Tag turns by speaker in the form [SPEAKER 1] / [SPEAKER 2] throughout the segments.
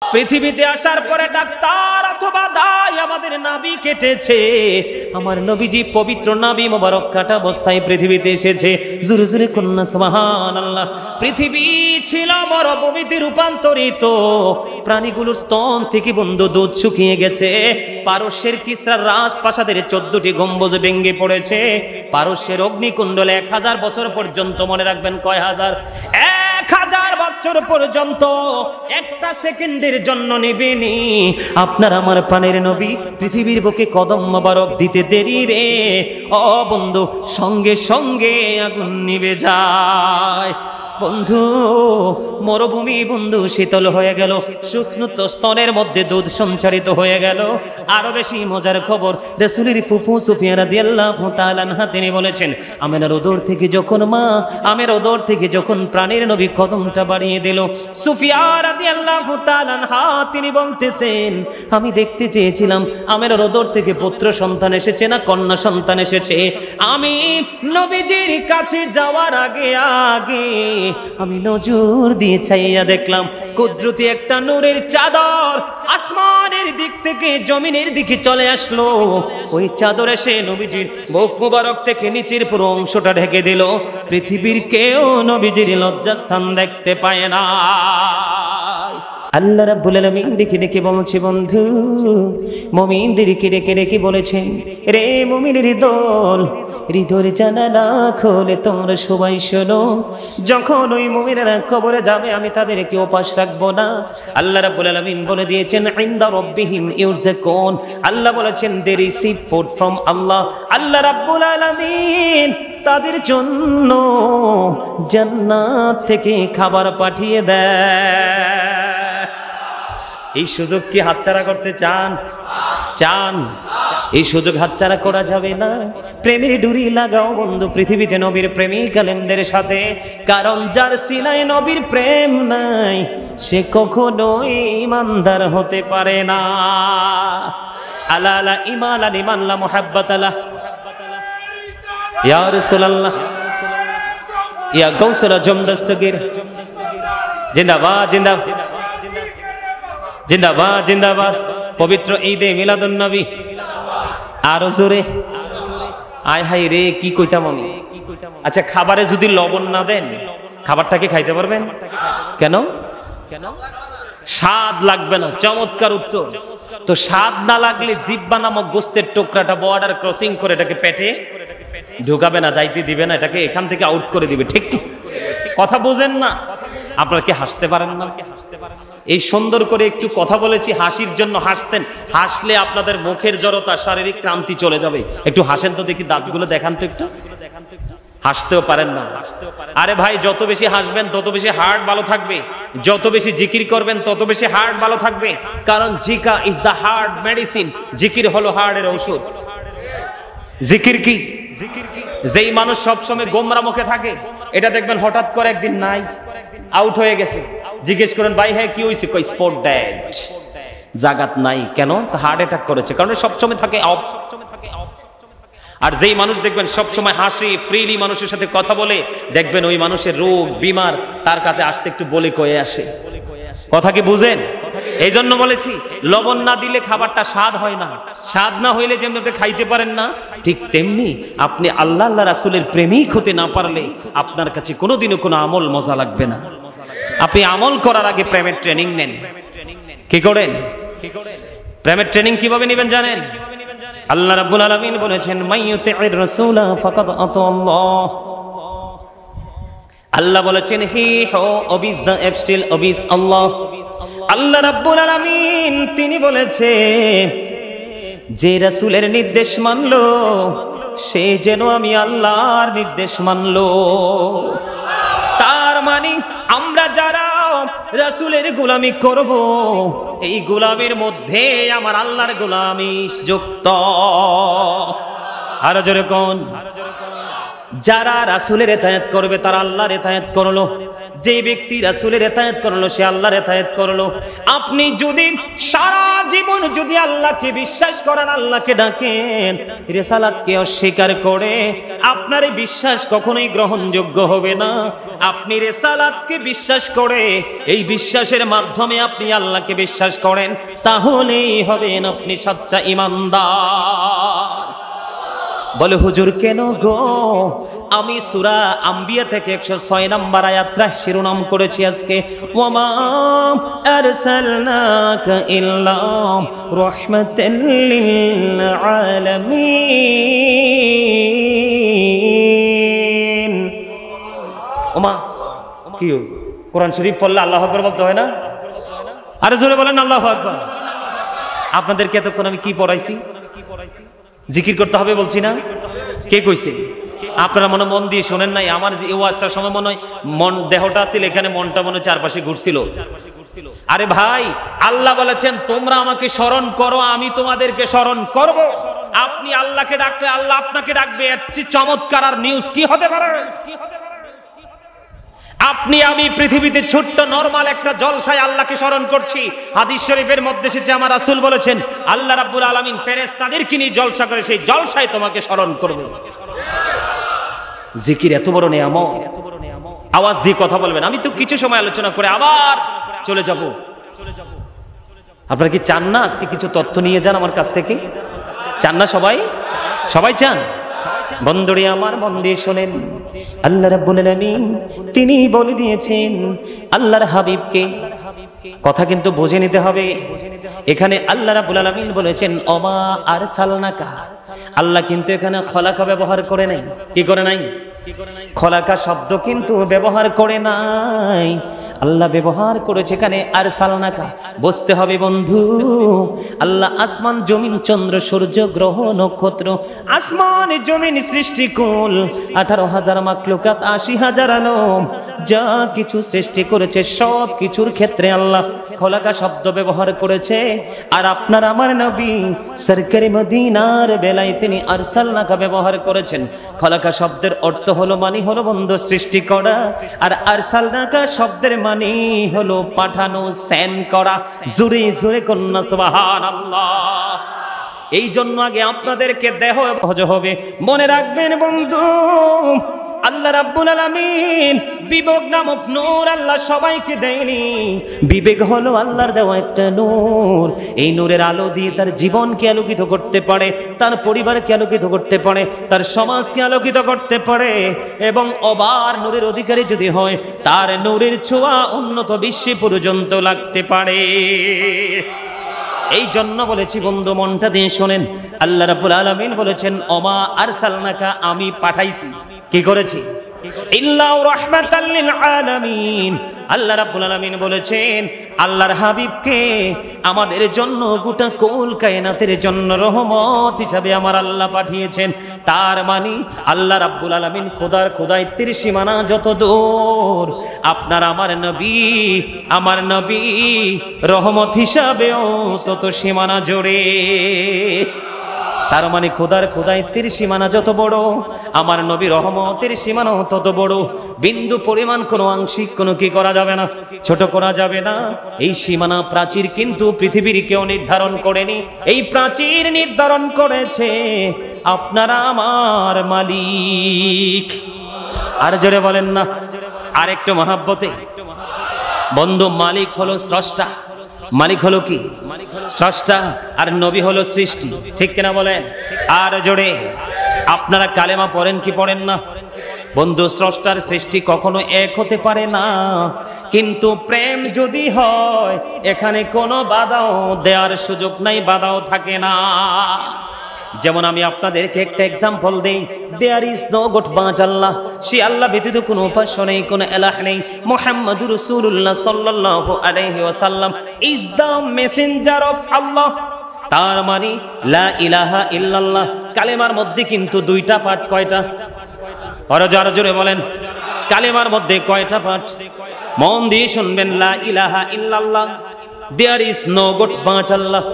[SPEAKER 1] পৃথিবীতে আসার পরে ডাক্তার অথবা দাই আমাদের নাভি কেটেছে। আমার নবীজি পবিত্র নাভি মোবারক কাটা অবস্থায় পৃথিবীতে এসেছে। জোরে জোরে কন্যা সুবহানাল্লাহ। পৃথিবী ছিল মরুভূমিতে রূপান্তরিত। প্রাণীগুলোর স্তন থেকে বন্ধু দুধ শুকিয়ে গেছে। পারস্যের কিসরার রাজপ্রাসাদের 14টি গম্বুজ ভেঙে পড়েছে। পারস্যের অগ্নিকুণ্ডলে 1000 বছর পর্যন্ত, মনে রাখবেন কয় হাজার, 1000 বছর পর্যন্ত একটা সেকেন্ডের জন্য নিবেনি। আপনার আমার প্রাণের নবী পৃথিবীর বুকে কদম মোবারক দিতে দেরি রে ও বন্ধু, সঙ্গে সঙ্গে আগুন নিভে যায়। বন্ধু মরুভূমি বন্ধু শীতল হয়ে গেল, শুকনো স্তনের মধ্যে দুধ সঞ্চারিত হয়ে গেল। আরো বেশি মজার খবর, রাসূলের ফুফু সুফিয়া রাদিয়াল্লাহু তাআলা আনহা তিনি বলেছেন, আমেনার ওদর থেকে যখন যখন প্রাণের নবী কদমটা বাড়িয়ে দিল, সুফিয়া রাদিয়াল্লাহু তাআলা আনহা তিনি বলতেছেন, আমি দেখতে চেয়েছিলাম আমেনার ওদর থেকে পুত্র সন্তান এসেছে না কন্যা সন্তান এসেছে। আমি নবীজির কাছে যাওয়ার আগে আমি নজর দিয়ে চাইয়া দেখলাম কুদরতি একটা নূরের চাদর আসমানের দিক থেকে জমিনের দিকে চলে আসলো। ওই চাদর এসে নবীজির মুখ মুবারক থেকে নিচের পুরো অংশটা ঢেকে দিল। পৃথিবীর কেউ নবীজির লজ্জাস্থান দেখতে পায় না। আল্লাহ রাব্বুল আলামিন ডেকে ডেকে বলছে, বন্ধু মুমিনদেরকে ডেকে ডেকে বলেছেন, রে মুমিনের দল, হৃদয়ের জানালা খোলে তোমরা সবাই শোনো। যখন ওই মুমিনেরা কবরে যাবে আমি তাদেরকে উপাস রাখবো না। আল্লাহ রাব্বুল আলামিন বলে দিয়েছেন, ইনদা রাব্বিহিম ইউরযাকুন। আল্লাহ বলেছেন, দে রিসিভ ফুড ফ্রম আল্লাহ। আল্লাহ রাব্বুল আলামিন তাদের জন্য জান্নাত থেকে খাবার পাঠিয়ে দেয়। এই সুযোগ কি হাতছাড়া করতে চান? এই সুযোগ হাতছাড়া করা যাবে না। প্রেমের ডুরি লাগাও বন্ধু পৃথিবীতে নবীর প্রেমিক আলেমদের সাথে, কারণ যার সিনায় নবীর প্রেম নাই সে কখনোই ইমানদার হতে পারে না। আলা আলা ঈমান আলা ঈমান লা মুহাব্বাত আলা ইয়া রাসূলুল্লাহ ইয়া গাউসুল আজম দস্তগীর, জিন্দাবাদ জিন্দাবাদ জিন্দাবাদ জিন্দাবাদ। পবিত্র ঈদে মিলাদুন নবী আরো জোরে। আয় হাই রে কি কইতাম আমি। আচ্ছা, খাবারে যদি লবণ না দেন খাবারটাকে খাইতে পারবেন? কেন? স্বাদ লাগবে না। চমৎকার উত্তর। তো স্বাদ না লাগলে জিহ্বা নামক গোস্তের টুকরাটা বর্ডার ক্রসিং করে এটাকে পেটে ঢুকাবে না, যাইতে দিবে না, এটাকে এখান থেকে আউট করে দিবে। ঠিক কথা বুঝেন না? আপনারা কি হাসতে পারেন না? এই সুন্দর করে একটু কথা বলেছি হাসির জন্য, হাসতেন। হাসলে আপনাদের মুখের জড়তা, শারীরিক ক্লান্তি চলে যাবে। একটু হাসেন তো দেখি, দাঁতগুলো দেখান তো একটু। হাসতেও পারেন না? আরে ভাই, যত বেশি হাসবেন তত বেশি হার্ট ভালো থাকবে, যত বেশি জিকির করবেন তত বেশি হার্ট ভালো থাকবে। কারণ Zika is the heart medicine. জিকির হলো হার্টের ঔষধ। জিকির কি? যেই মানুষ সবসময় গোমরা মুখে থাকে, এটা দেখবেন হঠাৎ করে একদিন নাই, আউট হয়ে গেছে। জিজ্ঞেস করেন, ভাই হ্যাঁ কি হয়েছে? কই স্পট ডেড, জাগাত নাই। কেন? হার্ট অ্যাটাক করেছে। কারণ সবসময় থাকে অফ। আর যেই মানুষ দেখবেন সবসময় হাসি, ফ্রিলি মানুষের সাথে কথা বলে, দেখবেন ওই মানুষের রোগ বিমার তার কাছে আসতে একটু বলে কয়ে আসে। কথা কি বুঝেন? এই জন্য বলেছি, লবণ না দিলে খাবারটা স্বাদ হয় না। স্বাদ না হইলে যেমন আপনি খাইতে পারেন না, ঠিক তেমনি আপনি আল্লাহ রাসূলের প্রেমিক হতে না পারলে আপনার কাছে কোনোদিনও কোনো আমল মজা লাগবে না। আপনি আমল করার আগে প্রেমের ট্রেনিং নেন। কি করেন? প্রেমের ট্রেনিং কিভাবে নেবেন জানেন? আল্লাহ রাব্বুল আলামিন বলেছেন, মাইয়ুতি'র রাসূলা ফাকাদ আতাল্লাহ। আল্লাহ বলেছেন, হি হু ওবিস দ্য এপস্টিল ওবিস আল্লাহ। আল্লাহ রাব্বুল আলামিন তিনি বলেছে, যে রাসূলের নির্দেশ মানলো সে যেন আমি আল্লাহর নির্দেশ মানলো। তার মানে আমরা যারা রাসূলের গোলামি করব, এই গোলামির মধ্যে আমার আল্লাহর গোলামি যুক্ত। আর জোরে কোন যারা রাসূলের ইতাআত করবে তারা আল্লাহর ইতাআত করলো, যে ব্যক্তি রাসূলের ইতাআত করলো সে আল্লাহর ইতাআত করলো। আপনি যদি সারা জীবন যদি আল্লাহকে বিশ্বাস করেন, আল্লাহকে ডাকেন, রিসালাতকে অস্বীকার করে, আপনার এই বিশ্বাস কখনোই গ্রহণযোগ্য হবে না। আপনি রিসালাতকে বিশ্বাস করে, এই বিশ্বাসের মাধ্যমে আপনি আল্লাহকে বিশ্বাস করেন, তাহলেই হবেন আপনি সচ্চা ঈমানদার। বলে হুজুর কেন গো? আমি সূরা আম্বিয়া থেকে 106 নম্বর আয়াতটা শিরোনাম করেছি আজকে, ওয়ামা আরসালনাকা ইল্লা রাহমাতাল লিল আলামিন। ওমা কি কোরআন শরীফ পড়লে আল্লাহু আকবার বলতে হয় না? আরে জোরে বলেন আল্লাহু আকবার। আপনাদেরকে এতক্ষণ আমি কি পড়াইছি? জিকির করতে হবে বলছি না? কে কইছে? আপনারা মন দিয়ে শোনেন নাই? আমার এই ওয়াজটার সময় মনে হয় মন দেহটা ছিল এখানে, মনটা মনে চারপাশে ঘুরছিল। আরে ভাই, আল্লাহ বলেছেন তোমরা আমাকে স্মরণ করো, আমি তোমাদেরকে স্মরণ করব। আপনি আল্লাহকে ডাকলে আল্লাহ আপনাকে ডাকবে, এর চেয়ে চমৎকার আর নিউজ কি হতে পারে? আপনি আমি পৃথিবীতে ছোট্ট নরমাল একটা জলসায় আল্লাহকে স্মরণ করছি। হাদিস শরীফের মধ্যে এসেছে আমার রাসূল বলেছেন আল্লাহ রাব্বুল আলামিন ফেরেশতাদেরকে নিয়ে জলসা করে, সেই জলসায় তোমাকে স্মরণ করবে। জিকির এত বড় নিয়ামত, আওয়াজ দিয়ে কথা বলবেন। আমি তো কিছু সময় আলোচনা করে আবার চলে যাব। আপনারা কি চান না আজকে কিছু তথ্য নিয়ে যান আমার কাছ থেকে? চান না সবাই? সবাই চান? বন্ধুরে আমার মন দিয়ে শোনেন, আল্লাহ রাব্বুল আলামিন তিনি বলে দিয়েছেন আল্লাহর হাবিবকে, কথা কিন্তু বুঝে নিতে হবে। এখানে আল্লাহ রাব্বুল আলামিন বলেছেন ওমা আরসালনাকা, আল্লাহ কিন্তু এখানে খলাকা ব্যবহার করে নাই। কি করে নাই? খলাকা শব্দ কিন্তু ব্যবহার করে নাই, আল্লাহ ব্যবহার করেছে এখানে আরসালনাকা। বুঝতে হবে বন্ধু, আল্লাহ আসমান জমিন চন্দ্র সূর্য গ্রহ নক্ষত্র, আসমান জমিন সৃষ্টিকুল 18,000 মাখলুকাত 80,000 আলম, যা কিছু সৃষ্টি করেছে সব কিছুর ক্ষেত্রে আল্লাহ খলাকা শব্দ ব্যবহার করেছে। আর আপনার আমার নবী সরকারে মদিনার বেলায় তিনি আরসালনাকা ব্যবহার করেছেন। খলাকা শব্দের অর্থ হলো মানে হলো বন্ধু সৃষ্টি করা, আর আরসালনাকা শব্দের মানে হলো পাঠানো, সেন্ড করা। জোরে জোরে কন্যা সুবহানাল্লাহ। এই জন্য আগে আপনাদেরকে দেহ সহজ হবে। মনে রাখবেন বন্ধু, আল্লাহ রাব্বুল আলামিন বিবেক নামক নূর আল্লাহ সবাইকে দেয়নি। বিবেক হলো আল্লাহর দেওয়া একটা নূর। এই নূরের আলো দিয়ে তার জীবনকে আলোকিত করতে পারে, তার পরিবারকে আলোকিত করতে পারে, তার সমাজকে আলোকিত করতে পারে, এবং অবার নূরের অধিকারী যদি হয় তার নূরের ছোঁয়া উন্নত বিশ্বে পর্যন্ত লাগতে পারে। এই জন্য বলেছি বন্ধু, মনটা দিয়ে শোনেন, আল্লাহ রাব্বুল আলামিন বলেছেন ওমা আরসালনাকা, আমি পাঠাইছি। কি করেছি? ইল্লা রাহমাতাল লিল আলামিন। আল্লাহ রাব্বুল আলামিন বলেছেন আল্লাহর হাবিবকে আমাদের জন্য, গোটা কুল কায়নাতের জন্য রহমত হিসাবে আমার আল্লাহ পাঠিয়েছেন। তার মানে আল্লাহ রাব্বুল আলামিন খোদার খোদাইত্বের সীমানা যত দূর, আপনার আমার নবী রহমত হিসাবেও তত সীমানা জোরে। তার মানে খোদার খোদাইত্বের সীমানা যত বড়, আমার নবী রহমতের সীমানাও তত বড়। বিন্দু পরিমাণ কোনো আংশিক কোনো কি করা যাবে না, ছোট করা যাবে না। এই সীমানা প্রাচীর কিন্তু পৃথিবীর কেউ নির্ধারণ করেনি, এই প্রাচীর নির্ধারণ করেছে আপনারা আমার মালিক। আর জোরে বলেন না আর একটু মহাব্বতে। বন্ধু, মালিক হলো স্রষ্টা, মালিক হলো কি? স্রষ্টা, আর নবী হলো সৃষ্টি। ঠিক কিনা বলেন? আর জোরে। আপনারা কালেমা পড়েন কি পড়েন না? বন্ধু, স্রষ্টার সৃষ্টি কখনো এক হতে পারে না, কিন্তু প্রেম যদি হয় এখানে কোনো বাধাও দেওয়ার সুযোগ নাই, বাধাও থাকে না। যেমন আমি আপনাদেরকে একটা এক্সাম্পল দেই, there is no god but Allah, সে আল্লাহ ব্যতীত কোনো উপাস্য নেই, কোনো এলাহ নেই। মুহাম্মাদুর রাসূলুল্লাহ সাল্লাল্লাহু আলাইহি ওয়াসাল্লাম ইজ দ্য মেসেঞ্জার অফ আল্লাহ। তার মানে লা ইলাহা ইল্লাল্লাহ কালেমার মধ্যে কিন্তু দুইটা পাঠ। কয়টা? আরো জোরে বলেন, কালেমার মধ্যে কয়টা পাঠ? মন দিয়ে শুনবেন, লা ইলাহা ইল্লাল্লাহ, there is no god but Allah,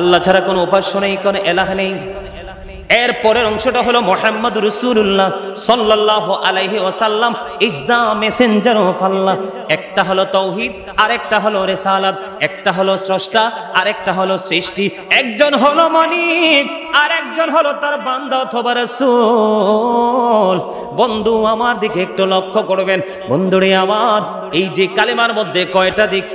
[SPEAKER 1] আল্লাহ ছাড়া কোনো উপাস্য নেই, কোনো এলাহ নেই। এর পরের অংশটা হলো মুহাম্মদ রাসূলুল্লাহ সাল্লাল্লাহু আলাইহি ওয়াসাল্লাম ইজ দা মেসেঞ্জার অফ আল্লাহ। একটা হলো তাওহীদ, আরেকটা হলো রিসালাত, একটা হলো স্রষ্টা, আরেকটা হলো সৃষ্টি। একজন হলো মালিক, আর একজন হলো তার বান্দা অথবা রাসূল। বন্ধু আমার দিকে একটু লক্ষ্য করবেন। বন্ধুরে আমার, এই যে কালেমার মধ্যে কয়টা দিক?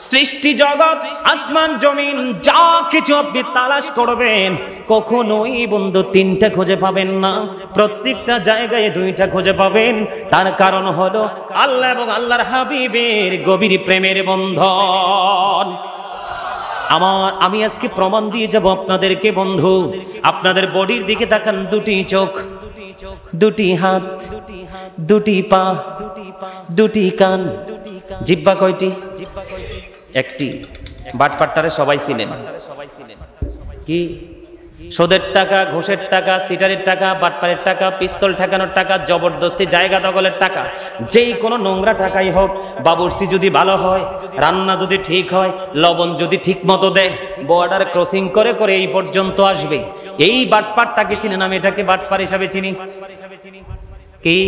[SPEAKER 1] সৃষ্টি জগৎ, আসমান জমিন, যা কিছু আপনি তালাশ করবেন কখনোই বন্ধু তিনটা খুঁজে পাবেন না, প্রত্যেকটা জায়গায় দুইটা খুঁজে পাবেন। তার কারণ হলো আল্লাহ এবং আল্লাহর হাবিবের গভীর প্রেমের বন্ধন। আমি আজকে প্রমাণ দিয়ে যাব আপনাদেরকে। বন্ধু আপনাদের বডির দিকে তাকান, দুটি চোখ, দুটি হাত, দুটি পা, দুটি কান, জিহ্বা কয়টি? একটি। বাটপাট্টারে সবাই ছিলেন কি? সুদের টাকা, ঘুষের টাকা, সিটারের টাকা, বাটপারের টাকা, পিস্তল ঠেকানোর টাকা, জবরদস্তি জায়গা দখলের টাকা, যেই কোনো নোংরা টাকাই হোক, বাবুর্চি যদি ভালো হয়, রান্না যদি ঠিক হয়, লবণ যদি ঠিক মতো দেয়, বর্ডার ক্রসিং করে করে এই পর্যন্ত আসবে। এই বাটপারটাকে চিনেন? আমি এটাকে বাটপার হিসাবে চিনি। কি?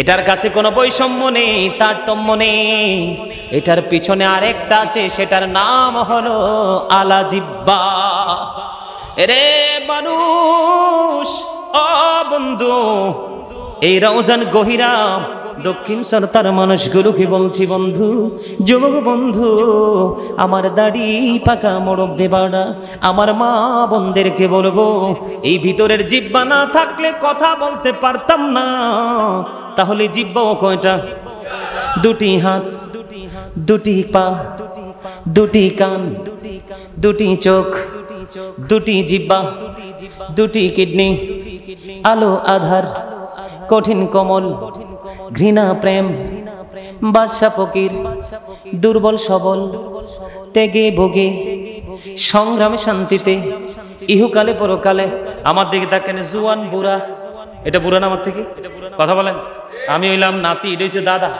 [SPEAKER 1] এটার কাছে কোনো বৈষম্য নেই, তারতম্য নেই। এটার পিছনে আরেকটা আছে, সেটার নাম হলো আলা জিহ্বা। রে মানুষ, ও বন্ধু, এই রওজান গহিরা দক্ষিণ সরতার মানুষগুলোকে বলছি, বন্ধু, যুবক বন্ধু, আমার দাড়ি পাকা মুরব্বি বাড়া, আমার মা বোনদেরকে বলবো, এই ভিতরের জিহ্বা না থাকলে কথা বলতে পারতাম না। তাহলে জিহ্বাও কয়টা? দুটি হাত, দুটি পা, দুটি কান, দুটি চোখ, দুটি জিহ্বা, দুটি কিডনি, আলো আধার, কঠিন কোমল, ঘৃণা প্রেম, বাদশা ফকির, দুর্বল সবল, তেগে ভোগে, সংগ্রামে শান্তিতে, ইহুকালে পরকালে। আমার দিকে তাকেন, জুয়ান বুড়া। এটা বুড়া না? আমার থেকে কথা বলেন। আমি হইলাম নাতি, এটা হচ্ছে দাদা।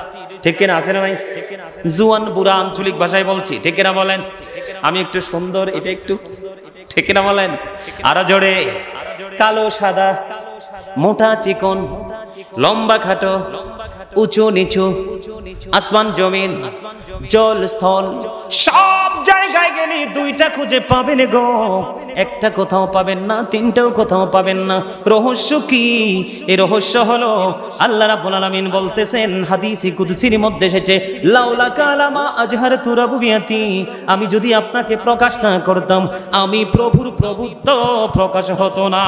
[SPEAKER 1] ঠিক কিনা? আছে না নাই? জুয়ান বুড়া আঞ্চলিক ভাষায় বলছি, ঠিক কিনা বলেন? আমি একটু সুন্দর, এটা একটু, ঠিক কিনা বলেন? আরো জোরে। কালো সাদা, মোটা চিকন, লম্বা খাটো, উঁচু নিচু, আসমান জমিন, জল স্থল, সব জায়গায় গেলে দুইটা খুঁজে পাবেন গো, একটা কোথাও পাবেন না, তিনটাও কোথাও পাবেন না। রহস্য কি? এই রহস্য হলো আল্লাহ রাব্বুল আলামিন বলতেছেন, হাদিসে কুদসির মধ্যে এসেছে, লাউলা কালামা আজহারতু রাবুবিয়াতি, আমি যদি আপনাকে প্রকাশ না করতাম, আমি প্রভুর প্রভুত্ব প্রকাশ হতো না।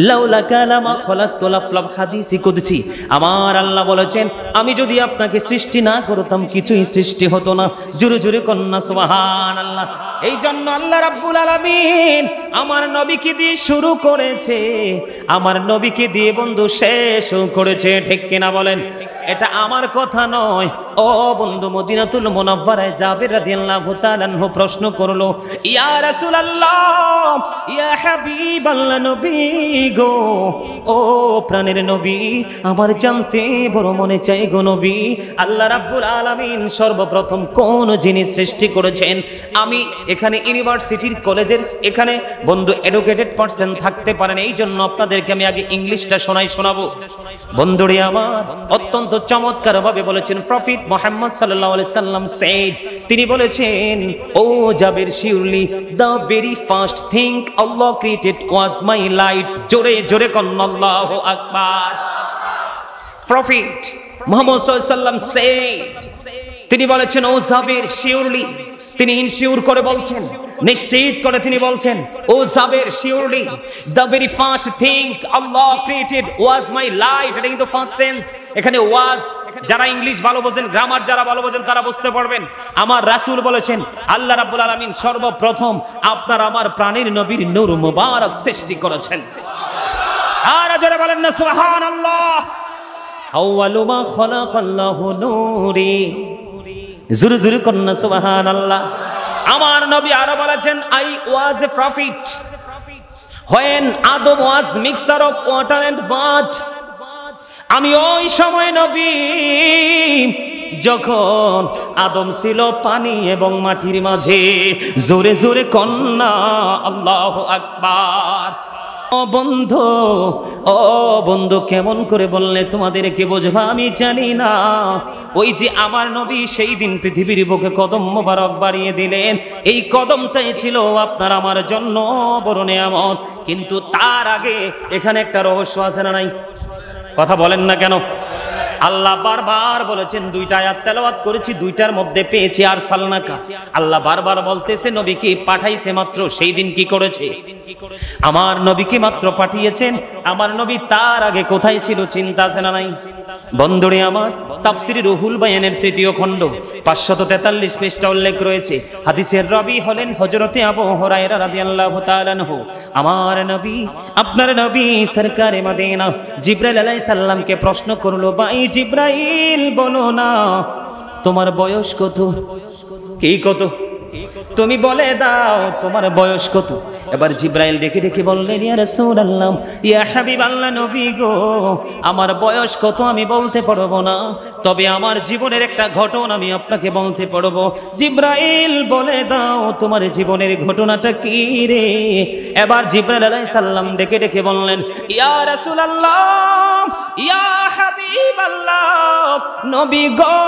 [SPEAKER 1] লাউলা কালামা খলাকতুল আফলাক, হাদিসে কুদসি। আমার আল্লাহ বলেছেন, আমি যদি আপনাকে সৃষ্টি না করতাম কিছুই সৃষ্টি হতো না। জোরে জোরে কন্না সুবহানাল্লাহ। এই জন্য আল্লাহ রাব্বুল আলামিন আমার নবীকে দিয়ে শুরু করেছে, আমার নবীকে দিয়ে বন্ধু শেষও করেছে। ঠিক কিনা বলেন? এটা আমার কথা নয়। ও বন্ধু, মদিনাতুল মুনাওয়ারায় জাবের রাদিয়াল্লাহু তাআলা আনহু প্রশ্ন করলো, ইয়া রাসূলুল্লাহ, ইয়া হাবিবাল্লাহ, নবী গো, ও প্রাণের নবী, আমার জানতে বড় মনে চাই গো নবী, আল্লাহ রাব্বুল আলামিন সর্বপ্রথম কোন জিনিস সৃষ্টি করেছেন? আমি এখানে ইউনিভার্সিটির কলেজের এখানে বন্ধু এডুকেটেড পারসন থাকতে পারেন, এই জন্য আপনাদেরকে আমি আগে ইংলিশটা শোনাবো। বন্ধুরে আমার, অত্যন্ত চমৎকার ভাবে বলেছেন প্রফেট মুহাম্মদ সাল্লাল্লাহু আলাইহি সাল্লাম সেড, তিনি বলেছেন, O Jabir, surely the very first thing Allah created was my light. জোরে জোরে কন্না আল্লাহু আকবার। প্রফেট মুহাম্মদ সাল্লাল্লাহু আলাইহি সাল্লাম সেড, তিনি বলেছেন, ও জাবির, শিওরলি, তিনি ইনশিওর করে বলছেন, নিশ্চিত করে তিনি বলছেন, O Jabir, surely the very first thing Allah created was my light. এটা কিন্তু ফার্স্ট টেন্স। এখানে ওয়াজ, যারা ইংলিশ ভালো বোঝেন, গ্রামার যারা ভালো বোঝেন, তারা বুঝতে পারবেন। আমার রাসূল বলেছেন, আল্লাহ রাব্বুল আলামিন সর্বপ্রথম আপনার আমার প্রাণের নবীর নূর মুবারক সৃষ্টি করেছেন। আর জোরে বলেন না সুবহানাল্লাহ। আউয়ালু মা খালাকাল্লাহু নূরি। জোরে জোরে কন্না সুবহানাল্লাহ। আমার নবী আরো বলেছেন, I was A prophet when Adam was mixture of water and mud। আমি ওই সময় নবী যখন আদম ছিল পানি এবং মাটির মাঝে। জোরে জোরে কন্যা আল্লাহু আকবার। ও বন্ধু কেমন করে বললে তোমাদেরকে বোঝবা আমি জানি না। ওই যে আমার নবী সেই দিন পৃথিবীর বুকে কদম মোবারক বাড়িয়ে দিলেন, এই কদমটাই ছিল আপনার আমার জন্য বড় নিয়ামত। কিন্তু তার আগে এখানে একটা রহস্য আছে না নাই? কথা বলেন না কেন? আল্লাহ বারবার বলেছেন, দুইটা আয়াত তেলাওয়াত করেছি, দুইটার মধ্যে পেয়েছি আর সালনাকা। আল্লাহ বারবার বলতেছে নবীকে পাঠাইছে মাত্র, সেই দিন কি করেছে? আমার নবীকে মাত্র পাঠিয়েছেন। আমার নবী তার আগে কোথায় ছিল চিন্তা আছে না নাই? বন্ধুরে আমার, তাফসিরে রুহুল বায়ানের ৩য় খণ্ড ৫৪৩ পৃষ্ঠা উল্লেখ রয়েছে। হাদিসের রাবী হলেন হযরতে আবু হুরায়রা রাদিয়াল্লাহু তাআলা আনহু। আমার নবী, আপনার নবী সরকারে মদিনা জিবরাইল আলাইহিস সালামকে প্রশ্ন করলো, ভাই জিবরাইল বলো না তোমার বয়স কত? কি কত? তুমি বলে দাও তোমার বয়স কত? এবার জিবরাইল ডেকে ডেকে বললেন, ইয়া রাসূলুল্লাহ, ইয়া হাবিবাল্লাহ, নবী গো, আমার বয়স কত আমি বলতে পারবো না, তবে আমার জীবনের একটা ঘটনা আমি আপনাকে বলতে পারবো। জিবরাইল বলে দাও তোমার জীবনের ঘটনাটা কি রে? এবার জিবরাইল আলাইহিস সালাম ডেকে ডেকে বললেন, ইয়া রাসূলুল্লাহ, ইয়া হাবিবাল্লাহ, নবী গো,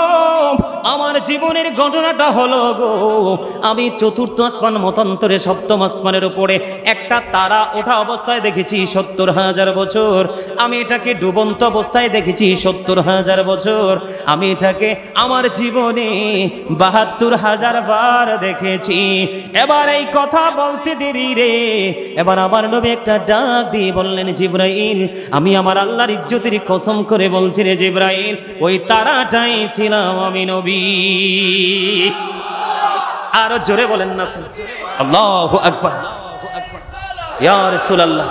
[SPEAKER 1] আমার জীবনের ঘটনাটা হলো গো, আমি চতুর্থ আসমান মতান্তরে সপ্তম আসমানের উপরে একটা তারা ওঠা অবস্থায় দেখেছি ৭০,০০০ বছর। আমি এটাকে ডুবন্ত অবস্থায় দেখেছি ৭০,০০০ বছর। আমি এটাকে আমার জীবনে ৭২,০০০ বার দেখেছি। এবার এই কথা বলতে দেরি রে, এবার আমার নবী একটা ডাক দিয়ে বললেন, জিবরাইল, আমি আমার আল্লাহর ইজ্জতের কসম করে বলছি রে জিবরাইল, ওই তারাটাই ছিলাম আমি নবী। আরো জোরে বলেন না আল্লাহু আকবার। ইয়া রাসূলুল্লাহ,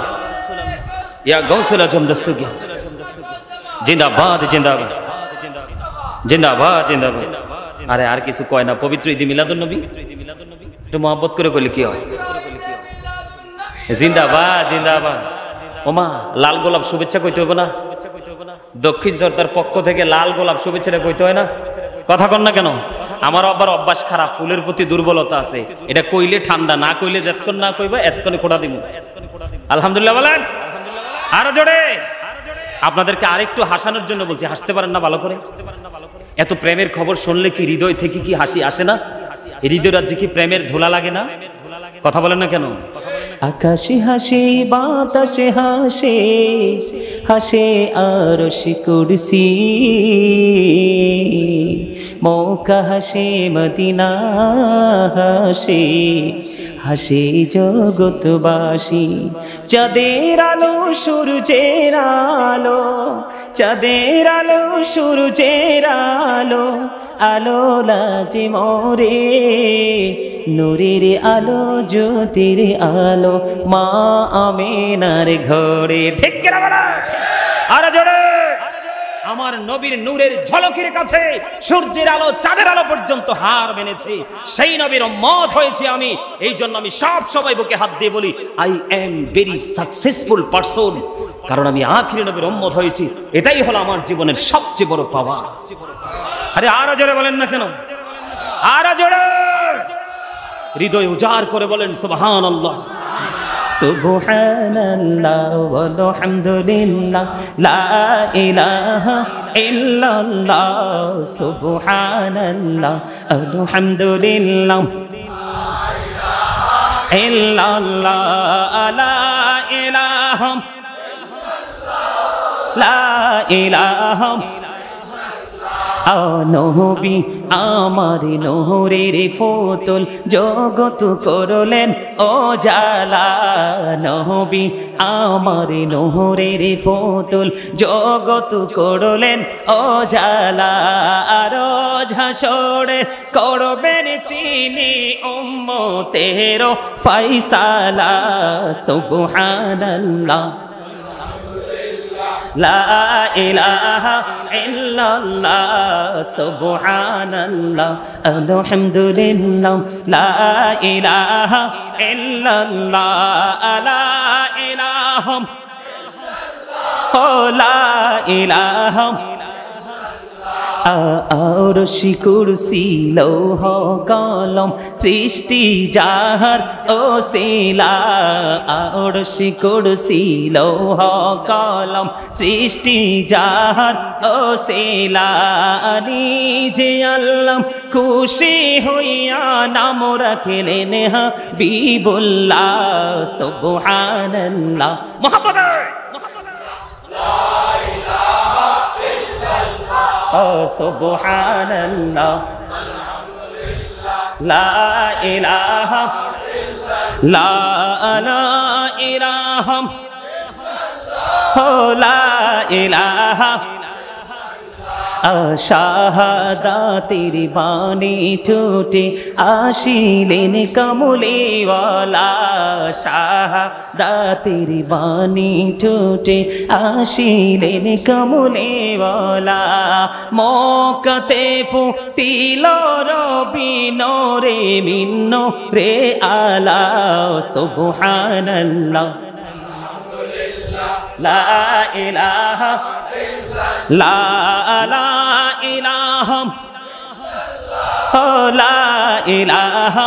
[SPEAKER 1] ইয়া গাউসুল আজম দস্তগীর, জিন্দাবাদ জিন্দাবাদ জিন্দাবাদ জিন্দাবাদ। আরে আর কিছু কয় না, পবিত্র ঈদ মিলাদুন নবী একটু মহব্বত করে কইলে কি হয়? জিন্দাবাদ জিন্দাবাদ। ওমা, লাল গোলাপ শুভেচ্ছা কইতে হবে না? দক্ষিণ জর্দার পক্ষ থেকে লাল গোলাপ শুভেচ্ছাটা কইতে হয় না? কথা কন না কেন? আমার আবার অভ্যাস খারাপ, ফুলের প্রতি দুর্বলতা আছে। এটা কইলে ঠান্ডা, না কইলে যেতক্ষণ না কইবা এতক্ষণে খোঁড়া দিব। আলহামদুলিল্লাহ বলেন, আরো জোরে। আপনাদেরকে আরেকটু হাসানোর জন্য বলছি, হাসতে পারেন না ভালো করে? এত প্রেমের খবর শুনলে কি হৃদয় থেকে কি হাসি আসে না? হৃদয় রাজ্যে কি প্রেমের ধুলা লাগে না? কথা বলেন না কেন? আকাশে হাসে বাতাসে হাসে, হাসে আরশ কুরসি, মক্কা হাসে মদিনা হাসে, হাসে জগৎবাসী। চাঁদের আলো সূর্যের আলো, চাঁদের আলো সূর্যের আলো, আলো লাজে মোরে, নূরের আলো জ্যোতির আলো, মা আমিনার ঘরে। ঠিক কিনা বলা? আরে জোরে। আমার নবীর নূরের ঝলকের কাছে সূর্যের আলো চাঁদের আলো পর্যন্ত হার মেনেছে। সেই নবীর উম্মত হয়েছে আমি, এই জন্য আমি সব সময় বুকে হাত দিয়ে বলি, I am very successful person, কারণ আমি আখিরি নবীর উম্মত হয়েছি। এটাই হলো আমার জীবনের সবচেয়ে বড় পাওয়া। আরে আরো জোরে বলেন না কেন? আরো জোরে হৃদয় উজাড় করে বলেন সুবহানাল্লাহ। সুবহানাল্লাহ ওয়ালহামদুলিল্লাহ, লা ইলাহা ইল্লাল্লাহ, সুবহানাল্লাহ আলহামদুলিল্লাহ, ইল্লাল্লাহ, লা ইলাহা, লা ইলাহা। নবী আমার নহরের ফতুল, জগত করলেন ও জালা। নবী আমার নহরের ফতুল, জগত করলেন ও জালা। রোজ হাসরে করবেন তিনি উম্মতের ফয়সালা। সুবহানাল্লাহ, লা ইলাহা ইল্লাল্লাহ, সুবহানাল্লাহ আলহামদুলিল্লাহ, লা ইলাহা ইল্লাল্লাহ, লা ইলাহা, ও লা ইলাহা, আরশি কুরসি লৌহ কলম সৃষ্টি যাহার ওসিলা আরশি কুরসি লৌহ কলম সৃষ্টি যাহার ওসিলা নিজে আল্লাহ খুশি হইয়া নাম রাখিলেন হাবিবুল্লাহ সুবহানাল্লাহ মুহাম্মদ সুবহানাল্লাহ লা ইলাহা লা ইলাহা লা ইলাহা শাহাদাতের বাণী ঠোঁটে আসিলেন কামলিওয়ালা শাহাদাতের বাণী ঠোঁটে আসিলেন কামলিওয়ালা মক্কাতে ফুটিল রবিন রে মিন্ন রে আলা সুবহানাল্লাহ লা ইলাহা লা ইলাহা লা ইলাহা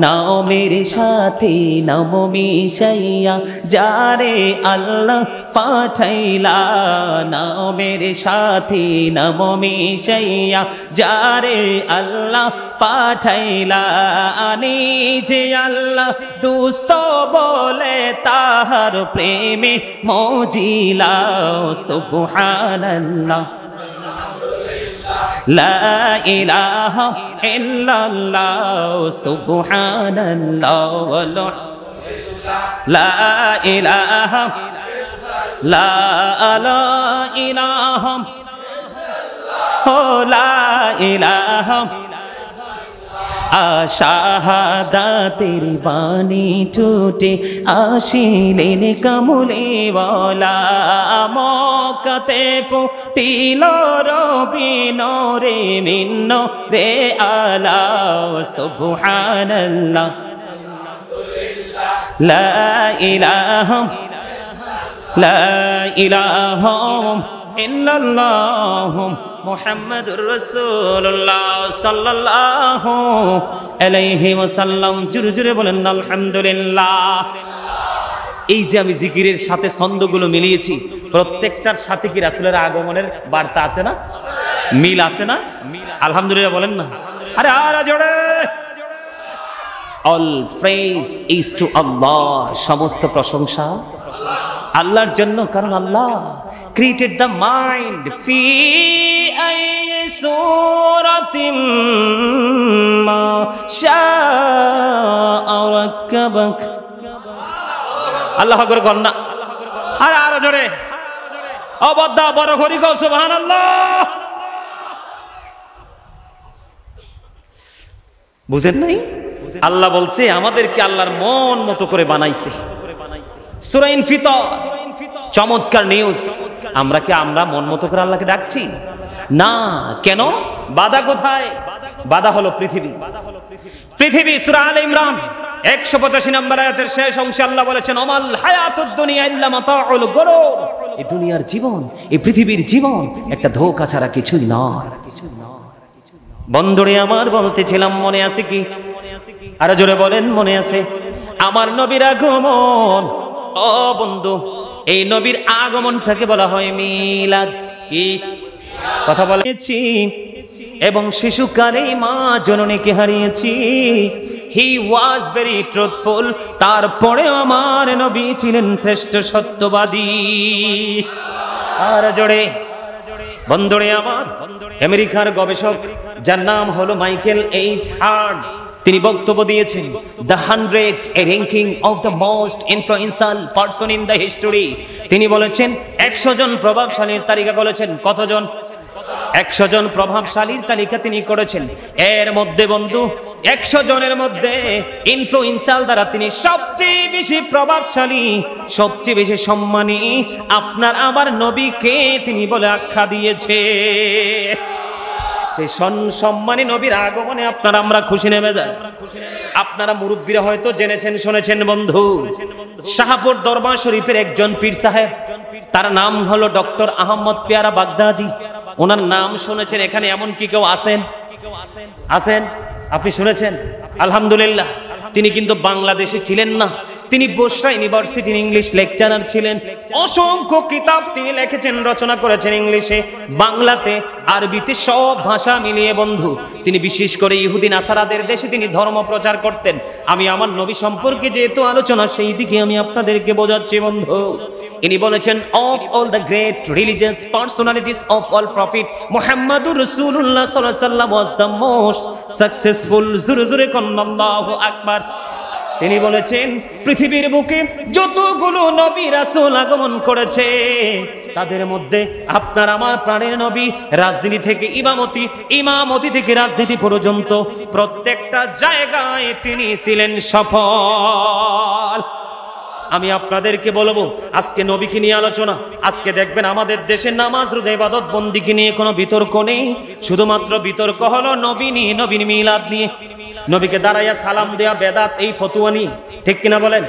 [SPEAKER 1] নামের সাথে নাম মিশাইয়া যারে আল্লাহ পাঠাইলা নামের সাথে নাম মিশাইয়া যারে আল্লাহ পাঠাইলা নিজে আল্লাহ দুস্ত বলে তাহার প্রেমে মজিলা সুবহানাল্লাহ লা ইলাহা ইল্লাল্লাহ সুবহানাল্লাহ লা ইলাহা লা ইলাহা লা ইলাহা শাহাদাতের বাণী ঠোঁটে আসিলেন কামলিওয়ালা মক্কাতে ফুটিল রবিন রে মিন্ন রে আলা সুবহানাল্লাহ লা ইলাহা লা ইলাহা ইল্লাল্লাহ মুহাম্মাদুর রাসূলুল্লাহ সাল্লাল্লাহু আলাইহি ওয়াসাল্লাম জোরে জোরে বলেন আলহামদুলিল্লাহ। এই যে আমি জিকিরের সাথে ছন্দগুলো মিলিয়েছি প্রত্যেকটার সাথে কি রাসূলের আগমনের বার্তা আছে না, মিল আছে না? আলহামদুলিল্লাহ বলেন না, আরে আর জোরে। অল প্রেজ ইজ টু আল্লাহ, সমস্ত প্রশংসা আল্লাহর জন্য, কারণ আল্লাহ ক্রিয়েটেড দ্য মাইন্ড ফি সূরাতিম মা শাআ রাক্কাবাক। আল্লাহ আকবার কর না, আরে আরো জোরে অবদ্দা বড় করি কও সুবহানাল্লাহ। বুঝেন নাই? আল্লাহ বলছে আমাদেরকে আল্লাহর মন মতো করে বানাইছে। সূরা ইনফিতার চমৎকার নিউজ। আমরা কি আমরা মন মতো করে আল্লাহকে ডাকছি না? কেন? বাধা কোথায়? বাধা হলো পৃথিবী। পৃথিবী সূরা আলে ইমরান 185 নম্বর আয়াতের শেষ অংশে আল্লাহ বলেছেন ওমাল হায়াতুদ দুনিয়া ইল্লা মাতাউল গুরুর। এই দুনিয়ার জীবন, এই পৃথিবীর জীবন একটা ধোঁকা ছাড়া কিছুই নয়। বন্ধুরে আমার বলতেছিলাম মনে আছে কি? আরে জোরে বলেন মনে আছে? আমার নবীর আগমন। ও বন্ধু, এই নবীর আগমনটাকে বলা হয় মিলাদ। কি কথা বলেছি? এবং শিশুকালে মা জননীকে হারিয়েছি। হি ওয়াজ ভেরি ট্রুথফুল। তারপরে আমার নবী ছিলেন শ্রেষ্ঠ সত্যবাদী। আর জোরে বন্ধুরে আমার, আমেরিকার গবেষক যার নাম হলো মাইকেল এইচ হার্ড, তিনি বক্তব্য দিয়েছেন the 100 A ranking of the most influential person in the history. তিনি বলেছেন 100 জন প্রভাবশালীর তালিকা করেছেন। কতজন? 100 জন প্রভাবশালীর তালিকা তিনি করেছেন। এর মধ্যে বন্ধু 100 জনের মধ্যে ইনফ্লুয়েন্সিয়াল দ্বারা তিনি সবচেয়ে বেশি প্রভাবশালী, সবচেয়ে বেশি সম্মানী আপনার আমার নবীকে তিনি বলে আখ্যা দিয়েছে। সেই সম্মানী নবীর আগমনে আপনারা আমরা খুশি নেমে যাই। আপনারা মুরব্বীরা হয়তো জেনেছেন শুনেছেন বন্ধু, শাহপুর দরবার শরীফের একজন পীর সাহেব, তার নাম হলো ডক্টর আহমদ পেয়ারা বাগদাদি। ওনার নাম শুনেছেন এখানে? এমন কি কেউ আছেন? আপনি শুনেছেন? আলহামদুলিল্লাহ। তিনি কিন্তু বাংলাদেশে ছিলেন না, তিনি বসরা ইউনিভার্সিটির ইংলিশ লেকচারার ছিলেন। অসংখ্য কিতাব তিনি লিখেছেন, রচনা করেছেন ইংলিশে, বাংলাতে, আরবিতে, সব ভাষা মিলিয়ে বন্ধু। তিনি বিশেষ করে ইহুদি নাসারাদের দেশে তিনি ধর্ম প্রচার করতেন। আমি আমার নবী সম্পর্কে যেহেতু আলোচনা, সেই দিকে আমি আপনাদেরকে বোঝাচ্ছি বন্ধু। ইনি বলেছেন, of all the great religious personalities of all profit মুহাম্মাদুর রাসূলুল্লাহ সাল্লাল্লাহু আলাইহি ওয়াসাল্লাম ওয়াজ দ্য মোস্ট সাকসেসফুল। জোরে জোরে আল্লাহু আকবার। তিনি বলেছেন, পৃথিবীর বুকে যতগুলো নবী রাসূল আগমন করেছে, তাদের মধ্যে আপনার আমার প্রাণের নবী রাজনীতি থেকে ইমামতি থেকে রাজনীতি পর্যন্ত প্রত্যেকটা জায়গায় তিনি ছিলেন সফল। আমি আপনাদেরকে বলবো, আজকে নবীকে নিয়ে আলোচনা। আজকে দেখবেন আমাদের দেশে নামাজ রোজা ইবাদত বন্দিকে নিয়ে কোনো বিতর্ক নেই, শুধুমাত্র বিতর্ক হলো নবীর মিলাদ নিয়ে, নবীকে দাঁড়াইয়া সালাম দেয়া বেদাত, এই ফতুয়া নিয়ে। ঠিক কিনা বলেন?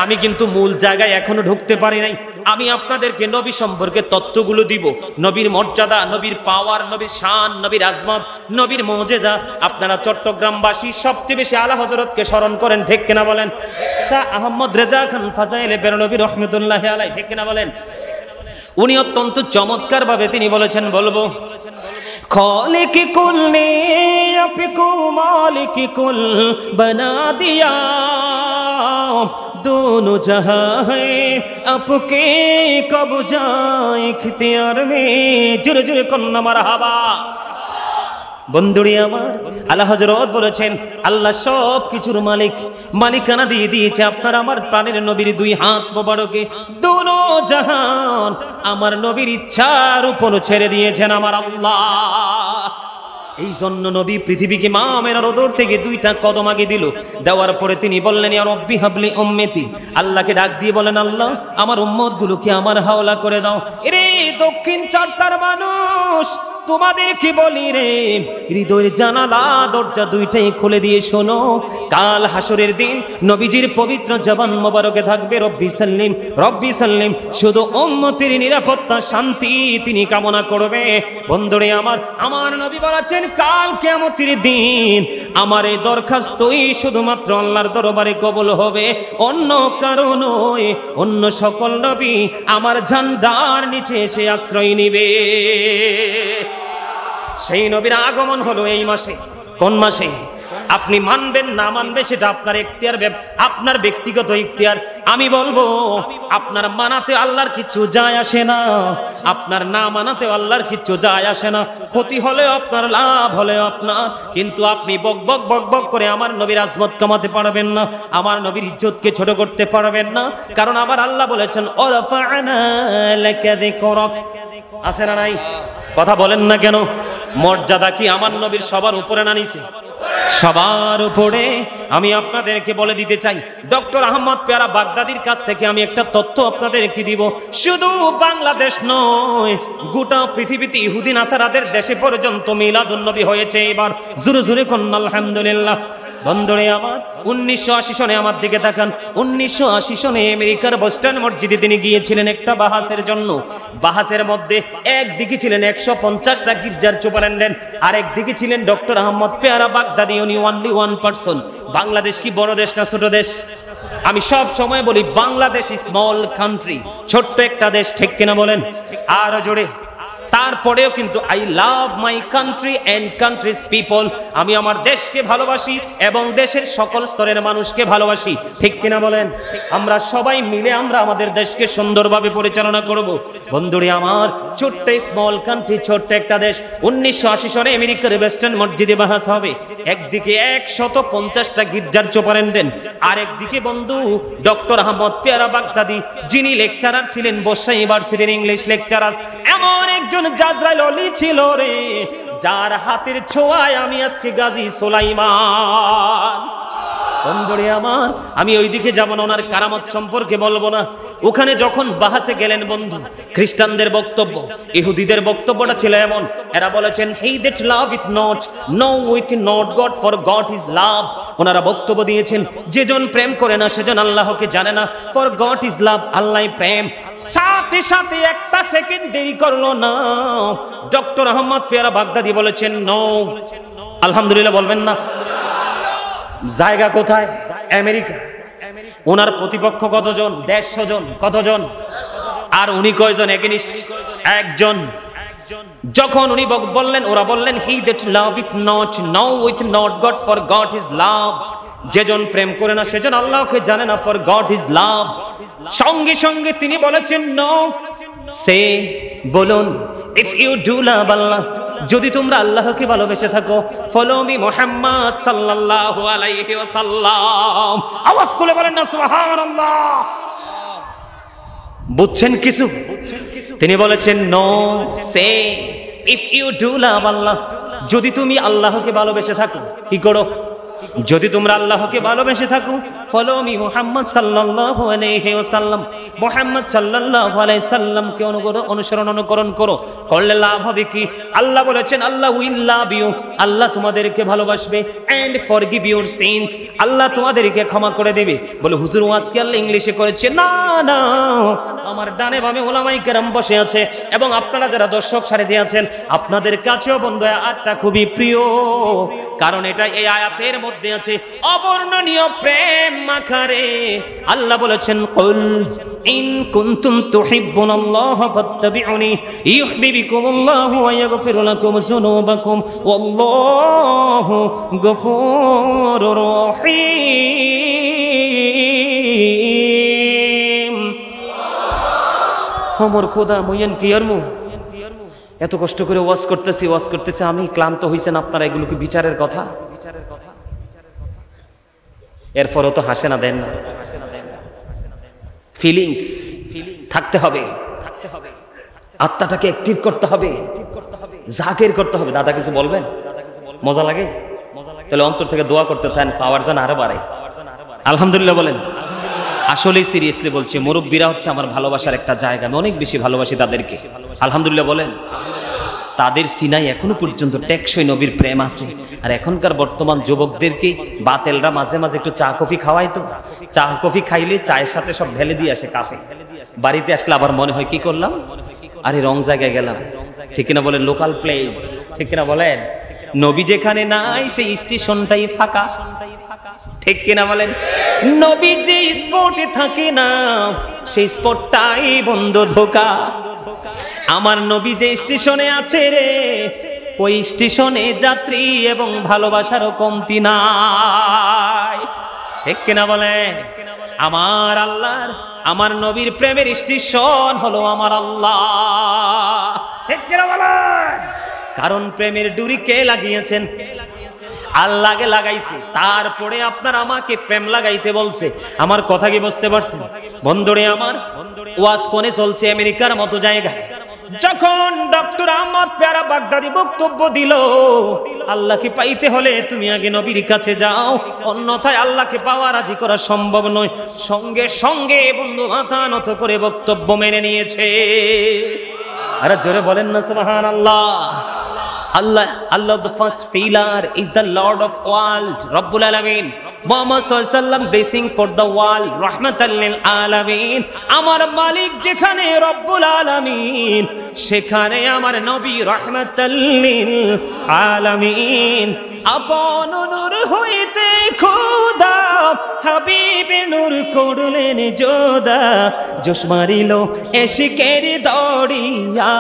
[SPEAKER 1] আমি কিন্তু মূল জায়গায় এখনো ঢুকতে পারি নাই। আমি আপনাদেরকে নবী সম্পর্কে তত্ত্বগুলো দিব, নবীর মর্যাদা, নবীর পাওয়ার, নবীর শান, নবীর আজমত, নবীর মুজিজা। আপনারা চট্টগ্রামবাসী সবচেয়ে বেশি আলা হযরতকে স্মরণ করেন, ঠিক কিনা বলেন? শাহ আহমদ রেজা খান ফাজাইলে বেরলভী রাহমাতুল্লাহি আলাইহি, ঠিক কিনা বলেন? উনি অত্যন্ত চমৎকার ভাবে তিনি বলেছেন, বলবো, খালিক কুল নে আপকো মালিক কুল বনা দিয়া, दोनों जहां है आपके कब्जा इख्तियार में। जुरे जुरे कन्ना मारहाबा। বন্ধুরি আমার, আল্লাহ হযরত বলেছেন, আল্লাহ সব কিছুর মালিকানা দিয়ে দিয়েছে আপনার আমার প্রাণের নবীর দুই হাত মোবারকে। দোনো জাহান আমার নবীর ইচ্ছার উপর ছেড়ে দিয়েছেন আমার আল্লাহ। এই জন্য নবী পৃথিবীকে মা আমেনার উদর থেকে দুইটা কদম আগে দিল। দেওয়ার পরে তিনি বললেন, ইয়া রব্বি হাবলি উম্মতি, আল্লাহকে ডাক দিয়ে বলেন, আল্লাহ আমার উম্মতগুলোকে আমার হাওলা করে দাও। এরে দক্ষিণ চারটার মানুষ, তোমাদের কি বলি রে, হৃদয়ের জানালা দরজা দুইটাই খুলে দিয়ে শোনো। কাল হাসরের দিন নবীজির পবিত্র জবান মোবারকে থাকবে রব্বি সাল্লিম রব্বি সাল্লিম। শুধু উম্মতের নিরাপত্তা শান্তি তিনি কামনা করবে। বন্ধুরে আমার নবী বলেছেন, কাল কিয়ামতের দিন আমার এই দরখাস্তই শুধুমাত্র আল্লাহর দরবারে কবুল হবে, অন্য কারো নয়। অন্য সকল নবী আমার ঝান্ডার নিচে এসে আশ্রয় নিবে। সেই নবীর আগমন হলো এই মাসে। কোন মাসে? আপনি মানবেন না মানবে সেটা আপনার ইখতিয়ার, আপনার ব্যক্তিগত ইখতিয়ার। আমি বলবো, আপনার মানাতে আল্লাহর কিচ্ছু যায় আসে না, আপনার না মানাতে আল্লাহর কিচ্ছু যায় আসে না। ক্ষতি হলেও আপনার, লাভ হলেও আপনার। কিন্তু আপনি বক বক করে আমার নবীর আজমত কমাতে পারবেন না, আমার নবীর ইজ্জতকে ছোট করতে পারবেন না। কারণ আমার আল্লাহ বলেছেন, ওয়ারাফা'না লাকা যিকরাক। আছে না নাই? কথা বলেন না কেন? মর্যাদা কি আমার নবীর সবার উপরে না নিচে? সবার উপরে। আমি আপনাদেরকে বলে দিতে চাই, ডক্টর আহমদ পেয়ারা বাগদাদির কাছ থেকে আমি একটা তথ্য আপনাদেরকে দিব। শুধু বাংলাদেশ নয়, গোটা পৃথিবীতে ইহুদি নাসারাদের দেশে পর্যন্ত মিলাদুন নবী হয়েছে এবার। জোরে জোরে কন্যা আলহামদুলিল্লাহ। বন্ধুরে আমার, 1980 সনে, আমার দিকে তাকান, 1980 সনে আমেরিকার বোস্টন মসজিদে তিনি গিয়েছিলেন একটা বাহাসের জন্য। বাহাসের মধ্যে একদিকে ছিলেন 150টা গির্জার সুপারিনটেন্ডেন্ট, আর একদিকে ছিলেন ডক্টর আহমদ পেয়ারা বাগদাদি, উনি অনলি ওয়ান পারসন। বাংলাদেশ কি বড় দেশ না ছোট দেশ? আমি সব সময় বলি, বাংলাদেশ স্মল কান্ট্রি, ছোট্ট একটা দেশ, ঠিক কিনা বলেন? আরো জোরে। তারপরেও কিন্তু I love my country and countries people. আমি আমার দেশকে ভালোবাসি এবং দেশের সকল স্তরের মানুষকে ভালোবাসি, ঠিক কিনা বলেন? আমরা সবাই মিলে আমরা আমাদের দেশকে সুন্দরভাবে পরিচালনা করব। বন্ধুরে আমার, ছোট্ট স্মল কান্ট্রি, ছোট্ট একটা দেশ। 1980 সনে আমেরিকার ওয়েস্টার্ন মসজিদে বাহাস হবে। একদিকে 150টা গির্জার সুপারিনটেন্ডেন্ট, আর একদিকে বন্ধু ডক্টর আহমদ পেয়ারা বাগদাদি, যিনি লেকচারার ছিলেন বসরা ইউনিভার্সিটির ইংলিশ লেকচারার। এমন একজন জাজরাইল ওলি ছিল রে, যার হাতের ছোঁয়ায় আমি আজকে গাজী সুলাইমান। বন্ধুরে আমার, আমি ওইদিকে যাব না, ওনার কারামত সম্পর্কে বলবো না। ওখানে যখন বাহাসে গেলেন বন্ধু, খ্রিস্টানদের বক্তব্য, ইহুদিদের বক্তব্যটা ছিল এমন, এরা বলেছেন হি that love it not no with not god for god is লাভ। ওনারা বক্তব্য দিয়েছেন যেজন প্রেম করে না সেজন আল্লাহকে জানে না, ফর গড ইজ লাভ, আল্লাহ প্রেম। সাথে সাথে একটা সেকেন্ড দেরি করলো না, ডক্টর আহমদ পেয়ারা বাগদাদি বলেছেন নো। আলহামদুলিল্লাহ বলবেন না? জায়গা কোথায়? আমেরিকা। ওনার প্রতিপক্ষ কতজন? 150 জন। কতজন? আর উনি কয়জন এগেনিস্ট? একজন। যখন উনি বললেন, ওরা বললেন he that love it not no with not god for god is love, যেজন প্রেম করে না সেজন আল্লাহকে জানে না, ফর গড ইজ লাভ। সঙ্গে সঙ্গে তিনি বলেছেন নো, সে বলুন if you do love Allah, যদি তোমরা আল্লাহকে ভালোবেসে থাকো, ফলো মি মুহাম্মদ সাল্লাল্লাহু আলাইহি ওয়াসাল্লাম। আওয়াজ তুলে বলেন না সুবহানাল্লাহ। বুঝছেন কিছু? তিনি বলেছেন no, say if you do love Allah, যদি তুমি আল্লাহকে ভালোবেসে থাকো, কি করো? যদি তোমরা আল্লাহকে ভালোবেসে থাকো, ফলো মি মুহাম্মদ সাল্লাল্লাহু আলাইহি ওয়াসাল্লাম, মুহাম্মদ সাল্লাল্লাহু আলাইহি সাল্লামকে অনুকরণ করো। করলে লাভ হবে কি? আল্লাহ বলেছেন আল্লাহ উইল লাভ ইউ, আল্লাহ তোমাদেরকে ভালোবাসবে, এন্ড ফরগিভ ইউর সিনস, আল্লাহ তোমাদেরকে ক্ষমা করে দেবে। বলে হুজুর ওয়াজ কি আল্লাহ ইংলিশে করেছে? না না, আমার ডানে বামে ওলামায়ে কেরাম বসে আছে এবং আপনারা যারা দর্শক সারিতে আছেন, আপনাদের কাছেও বন্ধু আয়াতটা খুবই প্রিয়, কারণ এটা এই আয়াতের মধ্যে আছে অবর্ণনীয় প্রেম মাখারে। আল্লাহ বলেছেন কুল ইন কুনতুম তুহিব্বুনাল্লাহ ফাত্তাবিউনি ইউহিব্বুকুমুল্লাহু ওয়া ইয়াগফির লাকুম যুনুবাকুম ওয়াল্লাহু গফুরুর রহিম। আমার খোদা মুয়ান কিয়ারমু, এত কষ্ট করে ওয়াজ করতেছি আমি, ক্লান্ত হইছেন আপনারা, এগুলো কি বিচারের কথা? এরপরও তো হাসে না, দেন না। ফিলিংস থাকতে হবে, আত্মাটাকে অ্যাক্টিভ করতে হবে, জাকের করতে হবে। দাদা কিছু বলবেন? মজা লাগে? তাহলে অন্তর থেকে দোয়া করতে থাকেন, পাওয়ার যেন আরো বাড়ে। আলহামদুলিল্লাহ বলেন। আসলে সিরিয়াসলি বলছি, মুরব্বীরা হচ্ছে আমার ভালোবাসার একটা জায়গা, আমি অনেক বেশি ভালোবাসি তাদেরকে। আলহামদুলিল্লাহ বলেন। তাদের সিনাই এখনো পর্যন্ত টেকসই নবীর প্রেম আছে। আর এখনকার বর্তমান যুবকদেরকে বাতেলরা মাঝে মাঝে একটু চা কফি খাওয়ায়, তো চা কফি খাইলে চায়ের সাথে সব ঢেলে দিয়ে আসে কাফে। বাড়িতে আসলে আবার মনে হয় কি করলাম, আরে রং জায়গায় গেলাম। ঠিক কিনা বলেন? লোকাল প্লেস, ঠিক কিনা বলেন? নবী যেখানে নাই সেই স্টেশনটাই ফাঁকা, ঠিক কিনা বলেন? নবী যে স্পটে থাকে না সেই স্পটটাই বন্ধ, ধোকা। আমার নবী যে স্টেশনে আছে রে, ওই স্টেশনে যাত্রী এবং ভালোবাসারও কমতি নাই, ঠিক কিনা বলেন? আমার আল্লাহর, আমার নবীর প্রেমের স্টেশন হলো আমার আল্লাহ, ঠিক কিনা বলেন? কারণ প্রেমের ডুরি কে লাগিয়েছেন? আল্লাহকে লাগাইছে, তারপরে আপনার আমাকে প্রেম লাগাইতে বলছে। আমার কথা কি বুঝতে পারছেন বন্ধুরে আমার? ওয়াজ কোনে চলছে আমেরিকার মতো জায়গায়। যখন ডক্টর আহমদ পেয়ারা বাগদাদি বক্তব্য দিল, আল্লাহকে পাইতে হলে তুমি আগে নবীর কাছে যাও, অন্যথায় আল্লাহকে পাওয়া রাজি করা সম্ভব নয়। সঙ্গে সঙ্গে বন্ধু মাথা নত করে বক্তব্য মেনে নিয়েছে। আরে জোরে বলেন না সুবহানাল্লাহ। Allah the first pillar is the Lord of world, Rabbul Alamin. Muhammad sallallahu alaihi wasallam blessing for the world, rahmatan lil alamin. Amar Malik jekhane Rabbul Alamin, shekhane amar Nabi rahmatan lil alamin. Apon nur hoite Khuda Habib nur korlen joda, josh marilo eshikeri doriya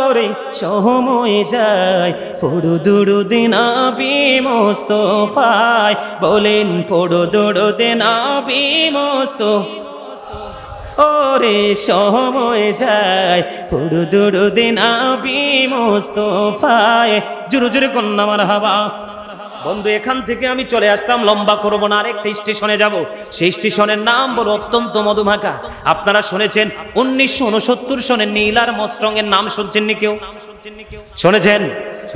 [SPEAKER 1] ore shomoye যায় পড়ো দুরুদে নবী মুস্তাফায়, বলেন পড়ো দুরুদে নবী মুস্তাফা, ওরে সময় যায় পড়ো দুরুদে নবী মুস্তাফায়। জোরে জোরে কন্যা মারহাবা। বন্ধু এখান থেকে আমি চলে আসলাম, লম্বা করবো না, আরেকটা স্টেশনে যাব। সেই স্টেশনের নাম বড় অত্যন্ত মধুমাখা। আপনারা শুনেছেন 1969 সনে নীল আর্মস্ট্রং এর নাম শুনছেননি কেউ? শুনেছেন?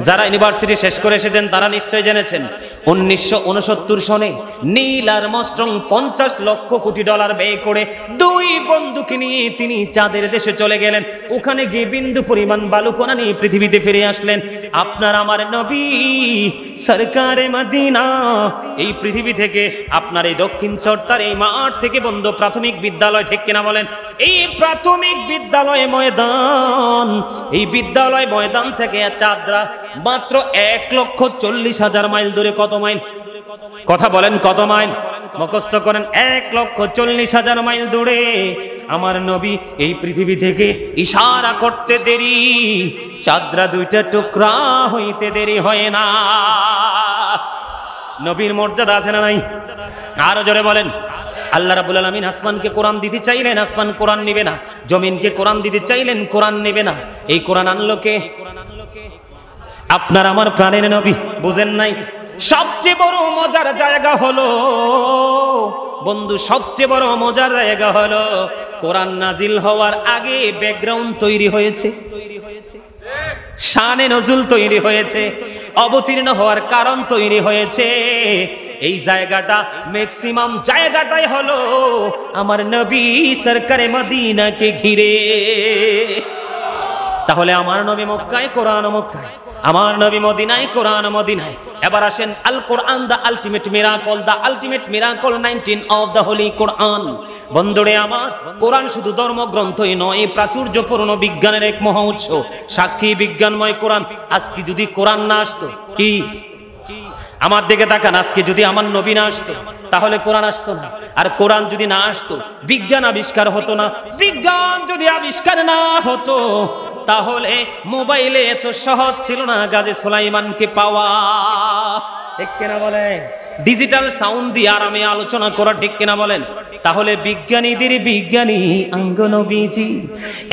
[SPEAKER 1] যারা ইউনিভার্সিটি শেষ করে এসেছেন তারা নিশ্চয়ই জেনেছেন 1969 সনে Neil Armstrong 50 lakh crore dollar ব্যয় করে 2 বন্ধুকে নিয়ে তিনি চাঁদের দেশে চলে গেলেন। ওখানে গিয়ে বিন্দু পরিমাণ বালুকণা নিয়ে পৃথিবীতে ফিরে আসলেন। আপনার আমার নবী সরকারে মদিনা এই পৃথিবী থেকে আপনার এই দক্ষিণ চট্টার এই মাঠ থেকে বন্ধু প্রাথমিক বিদ্যালয়, ঠিক কিনা বলেন? এই প্রাথমিক বিদ্যালয় ময়দান, এই বিদ্যালয় ময়দান থেকে চাঁদরা মাত্র 1,40,000 মাইল দূরে। কত মাইল? কথা বলেন কত মাইল? মুখস্থ করেন। 1,40,000 মাইল দূরে আমার নবী এই পৃথিবী থেকে ইশারা করতে দেরি, চাঁদরা 2টা টুকরা হইতে দেরি হয় না। নবীর মর্যাদা আছে না নাই? আরো জোরে বলেন। আল্লাহ রাব্বুল আলামিন আসমানকে কোরআন দিতে চাইলেন, আসমান কোরআন নেবে না। জমিনকে কোরআন দিতে চাইলেন, কোরআন নেবে না। এই কোরআন আনলো কে? আপনার আমার প্রাণের নবী। বুঝেন নাই? সবচেয়ে বড় মজার জায়গা হলো বন্ধু, সবচেয়ে বড় মজার জায়গা হলো কোরআন নাজিল হওয়ার আগে ব্যাকগ্রাউন্ড তৈরি হয়েছে, শানে নজুল তৈরি হয়েছে, অবতীর্ণ হওয়ার কারণ তৈরি হয়েছে। এই জায়গাটা ম্যাক্সিমাম জায়গাটাই হলো আমার নবী সরকারে মদিনাকে ঘিরে। তাহলে আমার নবী মক্কায়, কোরআন মক্কায়, আমার নবী মদিনায়, কোরআন মদিনায়। এবার আসেন আল কোরআন, the ultimate miracle, the ultimate miracle 19 of the holy Quran. বন্ধুরে আমার, কোরআন শুধু ধর্মগ্রন্থই নয়, প্রাচুর্যপূর্ণ বিজ্ঞানের এক মহা উৎস, সাক্ষী বিজ্ঞানময় কোরআন। আজকে যদি কোরআন না আসতো, কি আমার দিকে তাকান, আজকে যদি আমার নবী না আসতো তাহলে কোরআন আসতো না। আর কোরআন যদি না আসতো বিজ্ঞান আবিষ্কার হতো না। বিজ্ঞান যদি আবিষ্কার না হতো তাহলে মোবাইলে এত সহজ ছিল না গাজী সুলাইমানকে পাওয়া, ঠিক কিনা বলেন? ডিজিটাল সাউন্ড দিয়ে আরামে আলোচনা করা, ঠিক কিনা বলেন? তাহলে বিজ্ঞানীদের বিজ্ঞানী আঙ্গ নবীজি,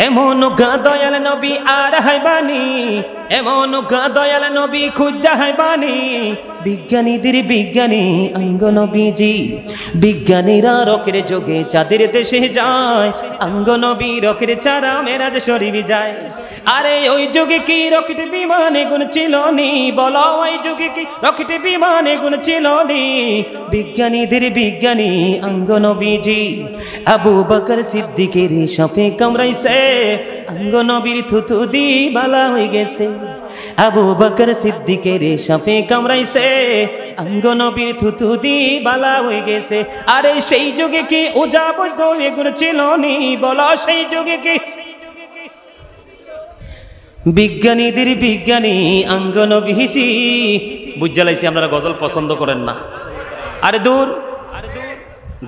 [SPEAKER 1] এমন দয়াল নবী আর হাইবানি, এমন দয়াল নবী খুঁজা হাইবানি। বিজ্ঞানীদের বিজ্ঞানী আঙ্গ নবীজি, বিজ্ঞানীরা রকেট যোগে চাঁদের দেশে যায়, আঙ্গ নবী রকেট চারা মেরাজ শরীফ যায়। আরে ওই যুগে কি রকেট বিমানে গুণ ছিল নি? বলো ওই যুগে কি রকেট বিমানে গুণ ছিল নি? বিজ্ঞানীদের বিজ্ঞানী আঙ্গ নবীজি, আবু বকর সিদ্দিকের সাপে কামড়াইছে, আঙ্গ নবীর থুতু দি বালা হয়ে গেছে। আবু বকর সিদ্দিকের সাপে কামড়াইছে, আঙ্গ নবীর থুতু দি বালা হয়ে গেছে। আরে সেই যুগে কি ওজা বৈদ্য এগুলো ছিল নি? বলো সেই যুগে কি? বিজ্ঞানীদের বিজ্ঞানী আঙ্গ নবীজি। বুঝা লাইছি আপনারা গজল পছন্দ করেন না। আরে দূর,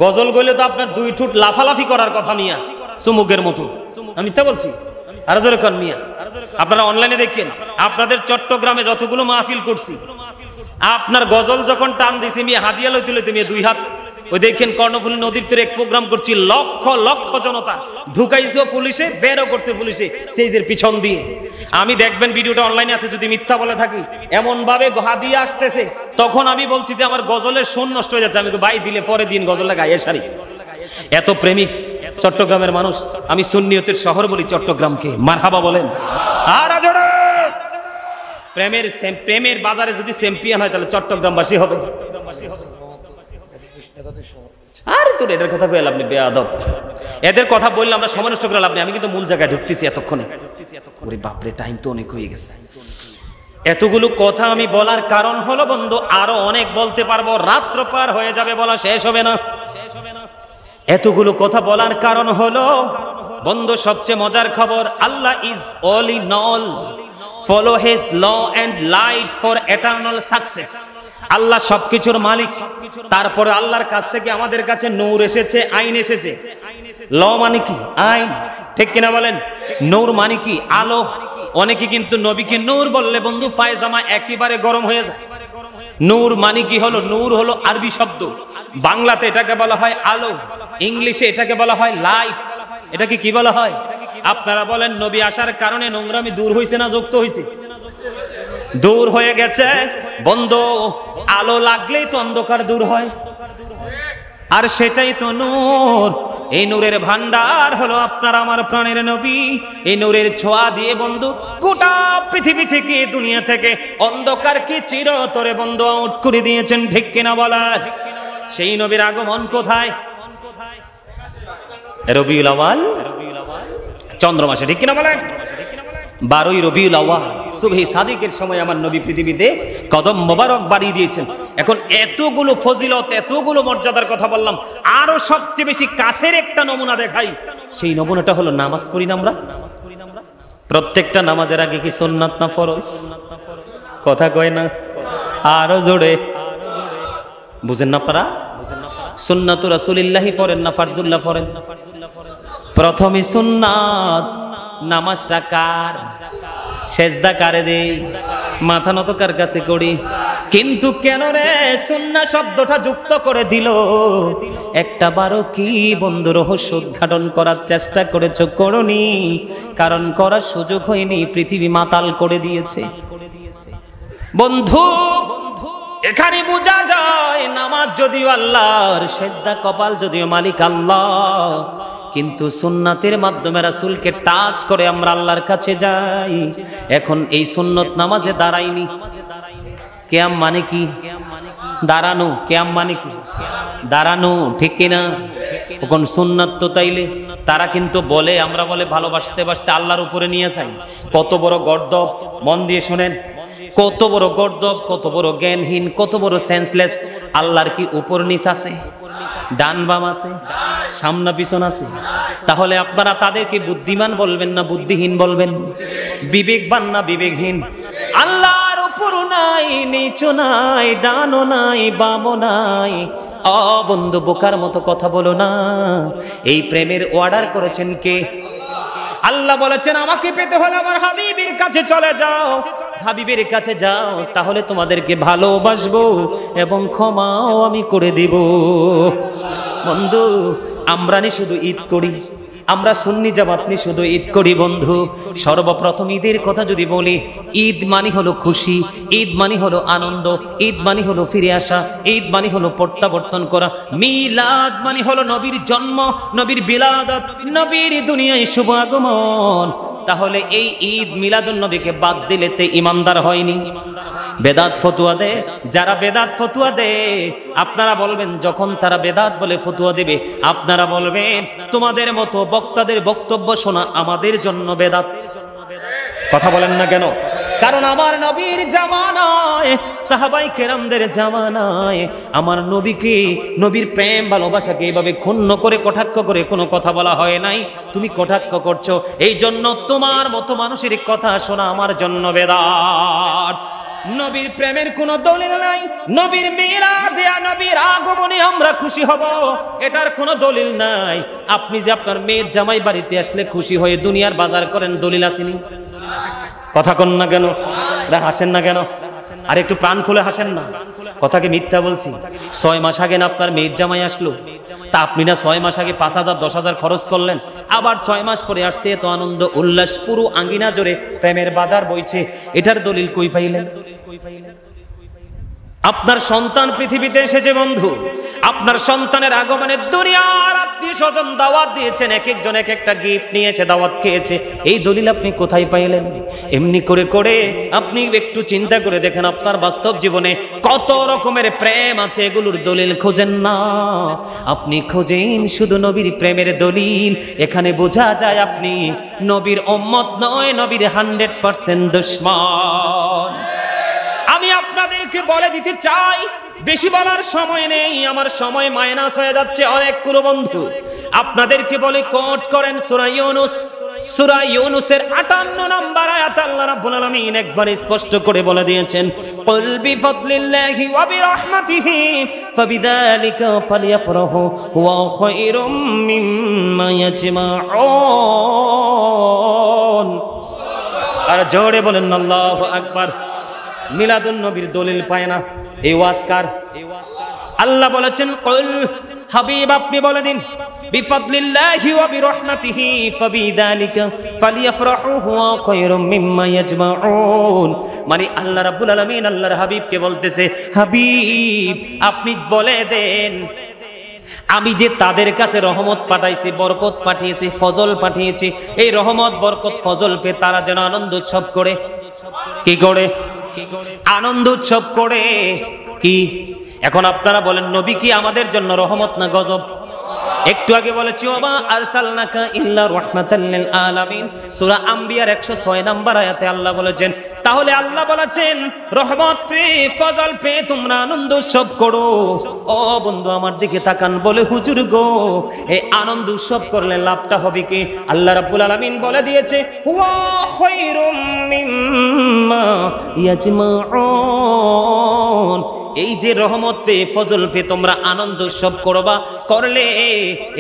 [SPEAKER 1] গজল গইলে তো আপনার 2 ঠোঁট লাফালাফি করার কথা মিয়া, চুমুকের মতো। আমি মিথ্যা বলছি? আরো জোরে কন মিয়া। আপনারা অনলাইনে দেখেন, আপনাদের চট্টগ্রামে যতগুলো মাহফিল করছি, আপনার গজল যখন টান দিছি মিয়া, হাদিয়া লইতে লইতে মিয়া 2 হাত। ওই দেখেন কর্ণফুলী নদীর তীরে এক প্রোগ্রাম করছি, লক্ষ লক্ষ জনতা ঢুকাইছে পুলিশে, বেরও করছে পুলিশে স্টেজের পিছন দিয়ে। আমি দেখবেন ভিডিওটা অনলাইনে আছে, যদি মিথ্যা বলে থাকি। এমন ভাবে হাদিয়া আসতেছে, তখন আমি বলছি যে আমার গজলের সুর নষ্ট হয়ে যাচ্ছে। আমি ভাই দিলে পরে দিন গজলটা গাইয়ে সারি। এত প্রেমিক চট্টগ্রামের মানুষ। আমি সুন্নিয়তের শহর বলি চট্টগ্রামকে, মারহাবা বলেন। আর আজরে প্রেমের বাজারে যদি চ্যাম্পিয়ন হয় তাহলে চট্টগ্রামবাসী হবে। আরে তোর এটার কথা বললাম আপনি বেয়াদব, এদের কথা বললে আমরা সময় নষ্ট করে লাভ নেই। আমি কিন্তু মূল জায়গায় ঢুকতেছি এতক্ষণে। ওরে বাপরে, টাইম তো অনেক হয়ে গেছে। এতগুলো কথা আমি বলার কারণ হলো বন্ধু, আরো অনেক বলতে পারবো, রাত্র পার হয়ে যাবে, বলা শেষ হবে না। এতগুলো কথা বলার কারণ হলো বন্ধু, সবচেয়ে মজার খবর, Allah is all in all, follow his law and light for eternal success. আল্লাহ সবকিছুর মালিক। তারপরে আল্লাহর কাছ থেকে আমাদের কাছে নূর এসেছে, আইন এসেছে। ল মানে কি? আইন, ঠিক কিনা বলেন? নূর মানে কি? আলো। অনেকে কিন্তু নবীকে নূর বললে বন্ধু পায়জামা একেবারে গরম হয়ে যায়। নূর মানে কি হলো? নূর হলো আরবি শব্দ, বাংলাতে এটাকে বলা হয় আলো, ইংলিশে এটাকে বলা হয় লাইট। এটাকে কি বলা হয়? আপনারা বলেন নবী আসার কারণে নোংরামি দূর হয়েছে না যুক্ত হয়েছে? দূর হয়ে গেছে বন্ধু। আলো লাগলেই তো অন্ধকার দূর হয়, আর সেটাই তো নূর। এই নূরের ভান্ডার হলো আপনার আমার প্রাণের নবী। এই নূরের ছোঁয়া দিয়ে বন্ধু গোটা পৃথিবী থেকে, দুনিয়া থেকে অন্ধকারকে চিরতরে বন্ধু আউট করে দিয়েছেন, ঠিক কিনা বলা? সেই নবীর আগমন কোথায়? রবিউল আউয়াল, চন্দ্র মাসে, ঠিক কিনা বলেন? 12ই রবিউল আউয়াল সুবহে সাদিকের সময় আমার নবী পৃথিবীতে কদম মোবারক বাড়িয়ে দিয়েছেন। এখন এতগুলো ফজিলত, এতগুলো মর্যাদার কথা বললাম, আরো সবচেয়ে বেশি কাছের একটা নমুনা দেখাই। সেই নমুনাটা হলো নামাজ পড়ি না আমরা। প্রত্যেকটা নামাজের আগে কি সুন্নাত না ফরজ? কথা কয় না? আরো জোরে বুঝেন না পারা? সুন্নাতু রাসূলিল্লাহি পড়েন না ফারদুল্লাহ পড়েন? প্রথমে সুন্নাত। নামাজটা কার? সেজদা কারে দেই? মাথা নত কার কাছে করি? কিন্তু কেন রে সুন্নাহ শব্দটা যুক্ত করে দিল? একটা বারো কি বন্ধু রহস্য উদ্ঘাটন করার চেষ্টা করেছো? করনি, কারণ করার সুযোগ হয়নি, পৃথিবী মাতাল করে দিয়েছে বন্ধু। এখানে বোঝা যায় নামাজ যদিও আল্লাহর, সেজদা কপাল যদিও মালিক আল্লাহ, কিন্তু সুন্নাতের মাধ্যমে রাসূলকে টাচ করে আমরা আল্লাহর কাছে যাই। এখন এই সুন্নত নামাজে দাঁড়াইনি। কিয়াম মানে কি? দাঁড়ানো। কিয়াম মানে কি? দাঁড়ানো, ঠিক কিনা? এখন সুন্নাত তো তাইলে তারা কিন্তু বলে, আমরা বলে ভালোবাসতে বাসতে আল্লাহর উপরে নিয়ে যাই। কত বড় গর্দব, মন দিয়ে শোনেন, কত বড় গর্দব, কত বড় জ্ঞানহীন, কত বড় সেন্সলেস। আল্লাহর কি উপর নিচ আছে? ডান বাম আছে? সামনে পিছন আছে? তাহলে আপনারা তাদেরকে বুদ্ধিমান বলবেন না বুদ্ধিহীন বলবেন? বিবেকবান না বিবেকহীন? আল্লাহর উপরও নাই, নিচু নাই, ডানও নাই, বামও নাই। ও বন্ধু, বোকার মতো কথা বলো না। এই প্রেমের অর্ডার করেছেন কে? আল্লাহ বলেছেন আমাকে পেতে হলে আমার হাবিবের কাছে চলে যাও। হাবিবের কাছে যাও, তাহলে তোমাদেরকে ভালোবাসবো এবং ক্ষমাও আমি করে দিব। বন্ধু, আমরা নি শুধু ঈদ করি, আমরা সুন্নি জামাত নি শুধু ঈদ করি বন্ধু। সর্বপ্রথম ঈদের কথা যদি বলি, ঈদ মানি হলো খুশি, ঈদ মানি হলো আনন্দ, ঈদ মানি হলো ফিরে আসা, ঈদ মানি হলো প্রত্যাবর্তন করা। মিলাদ মানি হলো নবীর জন্ম, নবীর বিলাদত, নবীর দুনিয়ায় শুভ আগমন। তাহলে এই ঈদ মিলাদুন নবীকে বাদ দিলে তে ইমানদার হয়নি। বেদাত ফতুয়া দে যারা, বেদাত ফতুয়া দে, আপনারা বলবেন যখন তারা বেদাত বলে ফতুয়া দেবে, আপনারা বলবেন তোমাদের মতো বক্তাদের বক্তব্য শোনা আমাদের জন্য বেদাত। কথা বলেন না কেন? কারণ আমার নবীর জামানায়, সাহাবাই কেরামদের জামানায় আমার নবীকে, নবীর প্রেম ভালোবাসাকে এইভাবে ক্ষুণ্ণ করে কটাক্ষ করে কোনো কথা বলা হয় নাই। তুমি কটাক্ষ করছো, এই জন্য তোমার মতো মানুষের কথা শোনা আমার জন্য বেদাত। নবীর প্রেমের কোনো দলিল নাই। নবীর মিলাদে, নবীর আগমনে আমরা খুশি হব, এটার কোনো দলিল নাই। আপনি যে আপনার মেয়ের জামাই বাড়িতে আসলে খুশি হয়ে দুনিয়ার বাজার করেন, দলিল আসেনি? কথা কন না কেন? হাসেন না কেন? আর একটু প্রাণ খুলে হাসেন না। কথাকে মিথ্যা বলছি? 6 মাস আগে না আপনার মেয়ের জামাই আসলো, তা আপনি না 6 মাস আগে 5,000 10,000 খরচ করলেন, আবার 6 মাস পরে আসছে, এত আনন্দ উল্লাস, পুরো আঙ্গিনা জোরে প্রেমের বাজার বইছে। এটার দলিল কই পাইলেন? আপনার সন্তান পৃথিবীতে এসেছে বন্ধু, আপনার সন্তানের আগমনে দুনিয়ার আত্মীয় স্বজন দাওয়াত দিয়েছেন, এক একজন এক একটা গিফট নিয়ে এসে দাওয়াত খেয়েছে। এই দলিল আপনি কোথায় পাইলেন? এমনি করে করে আপনি একটু চিন্তা করে দেখেন, আপনার বাস্তব জীবনে কত রকমের প্রেম আছে, এগুলোর দলিল খোঁজেন না। আপনি খোঁজেন শুধু নবীর প্রেমের দলিল। এখানে বোঝা যায় আপনি নবীর উম্মত নয়, নবীর 100% দুশমন। আমি আপনাদেরকে বলে দিতে চাই, বেশি বলার সময় নেই, আমার সময় মাইনাস হয়ে যাচ্ছে অনেকগুলো বন্ধু। আপনাদেরকে বলে কোট করেন সূরা ইউনূস, সূরা ইউনূসের 58 নম্বর আয়াত আল্লাহ রাব্বুল আলামিন একবার স্পষ্ট করে বলে দিয়েছেন, কুল বিফাদলিল্লাহি ওয়া বিরাহমাতিহি ফাবিযালিকা ফালইফরাহু ওয়া খায়রুম মিম্মা ইয়াজমাউন। আর জোরে বলেন আল্লাহু আকবার। মিলাদুন নবীর দলিল পায় না, এই ওয়াজকার। আল্লাহ বলেছেন কুল, হাবিব আপনি বলে দিন, বিফাদলিল্লাহি ওয়া বিরাহমাতিহি ফাবিযালিকা ফালইফরাহু হুয়া খায়রুম মিম্মা ইয়াজমাউন। মানে আল্লাহ রাব্বুল আলামিন আল্লাহর হাবিবকে বলতেছে, হাবিব আপনি বলে দেন আমি যে তাদের কাছে রহমত পাঠাইছি, বরকত পাঠিয়েছি, ফজল পাঠিয়েছি, এই রহমত বরকত ফজল পেয়ে তারা যেন আনন্দ উৎসব করে। কি করে? আনন্দ উৎসব করে। কি এখন আপনারা বলেন, নবী কি আমাদের জন্য রহমত না গজব? একটু আগে বলেছি ওমা আরসালনাকা ইল্লা রাহমাতাল লিল আলামিন, সূরা আম্বিয়ার 106 নম্বর আয়াতে আল্লাহ বলেছেন। তাহলে আল্লাহ বলেছেন রহমত পেয়ে, ফজল পেয়ে তোমরা আনন্দ উৎসব করো। ও বন্ধু আমার দিকে তাকান, বলে হুজুর গো, এই আনন্দ উৎসব করলে লাভটা হবে কি? আল্লাহ রাব্বুল আলামিন বলে দিয়েছে হুয়া খায়রুম মিম্মা ইয়াজমাউন। এই যে রহমত পেয়ে, ফজল পেয়ে তোমরা আনন্দ উৎসব করবা, করলে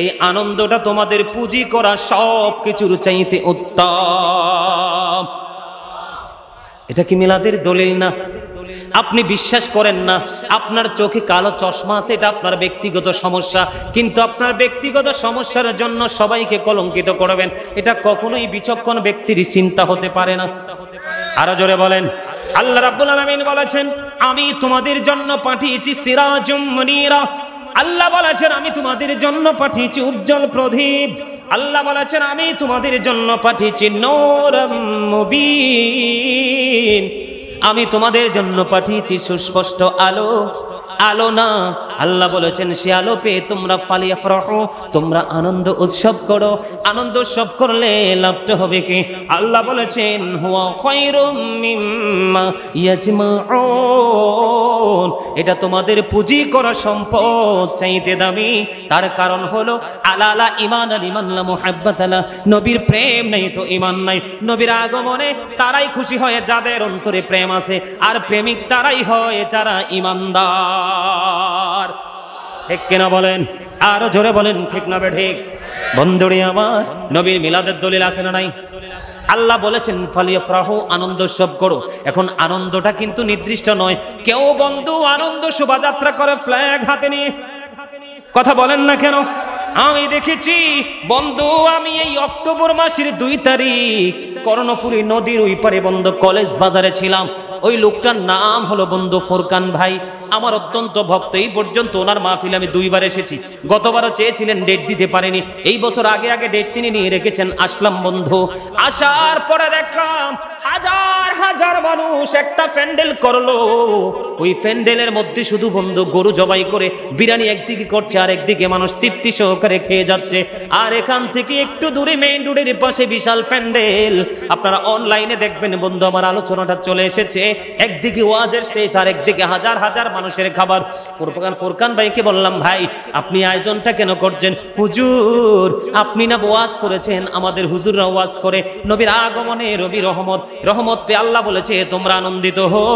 [SPEAKER 1] এই আনন্দটা তোমাদের পুঁজি করা সব কিছুর চাইতে উত্তম। এটা কি মিলাদের দলিল না? আপনি বিশ্বাস করেন না, আপনার চোখে কালো চশমা আছে, এটা আপনার ব্যক্তিগত সমস্যা, কিন্তু আপনার ব্যক্তিগত সমস্যার জন্য সবাইকে কলঙ্কিত করবেন, এটা কখনোই বিচক্ষণ ব্যক্তির চিন্তা হতে পারে না। আরো জোরে বলেন। আল্লাহ রাব্বুল আলামিন বলেছেন আমি তোমাদের জন্য পাঠিয়েছি সিরাজুম মুনীরা। আল্লাহ বলেছেন আমি তোমাদের জন্য পাঠিয়েছি উজ্জ্বল প্রদীপ। আল্লাহ বলেছেন আমি তোমাদের জন্য পাঠিয়েছি নূরুম মুবিন। আমি তোমাদের জন্য পাঠিয়েছি সুস্পষ্ট আলো। আলো না, আল্লাহ বলেছেন সে আলো পেয়ে তোমরা ফালিয়াফরাহু, তোমরা আনন্দ উৎসব করো। আনন্দ উৎসব করলে লাভটা হবে কি? আল্লাহ বলেছেন হুয়া খায়রুম মিম্মা ইয়াজমাউন, এটা তোমাদের পুঁজি করা সম্পদ চাইতে দামি। তার কারণ হলো আলালা ঈমান আল ঈমান লা মুহাব্বাতালা, নবীর প্রেম নেই তো ঈমান নাই। নবীর আগমনে তারাই খুশি হয় যাদের অন্তরে প্রেম আছে, আর প্রেমিক তারাই হয় যারা ঈমানদার। ঠিক কিনা বলেন? আরো জোরে বলেন ঠিক না বেঠিক? বন্ধুরে আমার, নবীর মিলাদের দলিল আছে না নাই? আল্লাহ বলেছেন ফালিয়াফরাহু, আনন্দ উৎসব করো। এখন আনন্দটা কিন্তু নির্দিষ্ট নয়। কেউ বন্ধু আনন্দ শোভাযাত্রা করে ফ্ল্যাগ হাতে নিয়ে, কথা বলেন না কেন? আমি দেখেছি বন্ধু, আমি এই অক্টোবর মাসের 2 তারিখ কর্ণফুলী নদীর ওই পারে বন্ধু কলেজ বাজারে ছিলাম। ওই লোকটার নাম হলো বন্ধু ফোরকান ভাই, আমার অত্যন্ত ভক্ত। এই পর্যন্ত ওনার মাহফিলে আমি 2 বার এসেছি। গতবারও চেয়েছিলেন, ডেট দিতে পারেনি। এই বছর আগে ডেট তিনি নিয়ে রেখেছেন। আসলাম বন্ধু, আসার পরে দেখলাম হাজার হাজার মানুষ একটা প্যান্ডেল করলো। ওই প্যান্ডেলের মধ্যে শুধু বন্ধু গরু জবাই করে বিরিয়ানি একদিকে করছে, আর একদিকে মানুষ তৃপ্তি সহকারে খেয়ে যাচ্ছে। আর এখান থেকে একটু দূরে মেইন রোডের পাশে বিশাল প্যান্ডেল। আপনারা অনলাইনে দেখবেন বন্ধু, আমার আলোচনাটা চলে এসেছে। একদিকে ওয়াজের স্টেজ, আর একদিকে হাজার হাজার মানুষের খাবার। ফোরকান ভাইকে বললাম, ভাই আপনি আয়োজনটা কেন করছেন? হুজুর আপনি না ওয়াজ করেছেন, আমাদের হুজুররা ওয়াজ করে নবীর আগমনে রবি রহমত পেয়ে আল্লাহ বলেছে তোমরা আনন্দিত হও।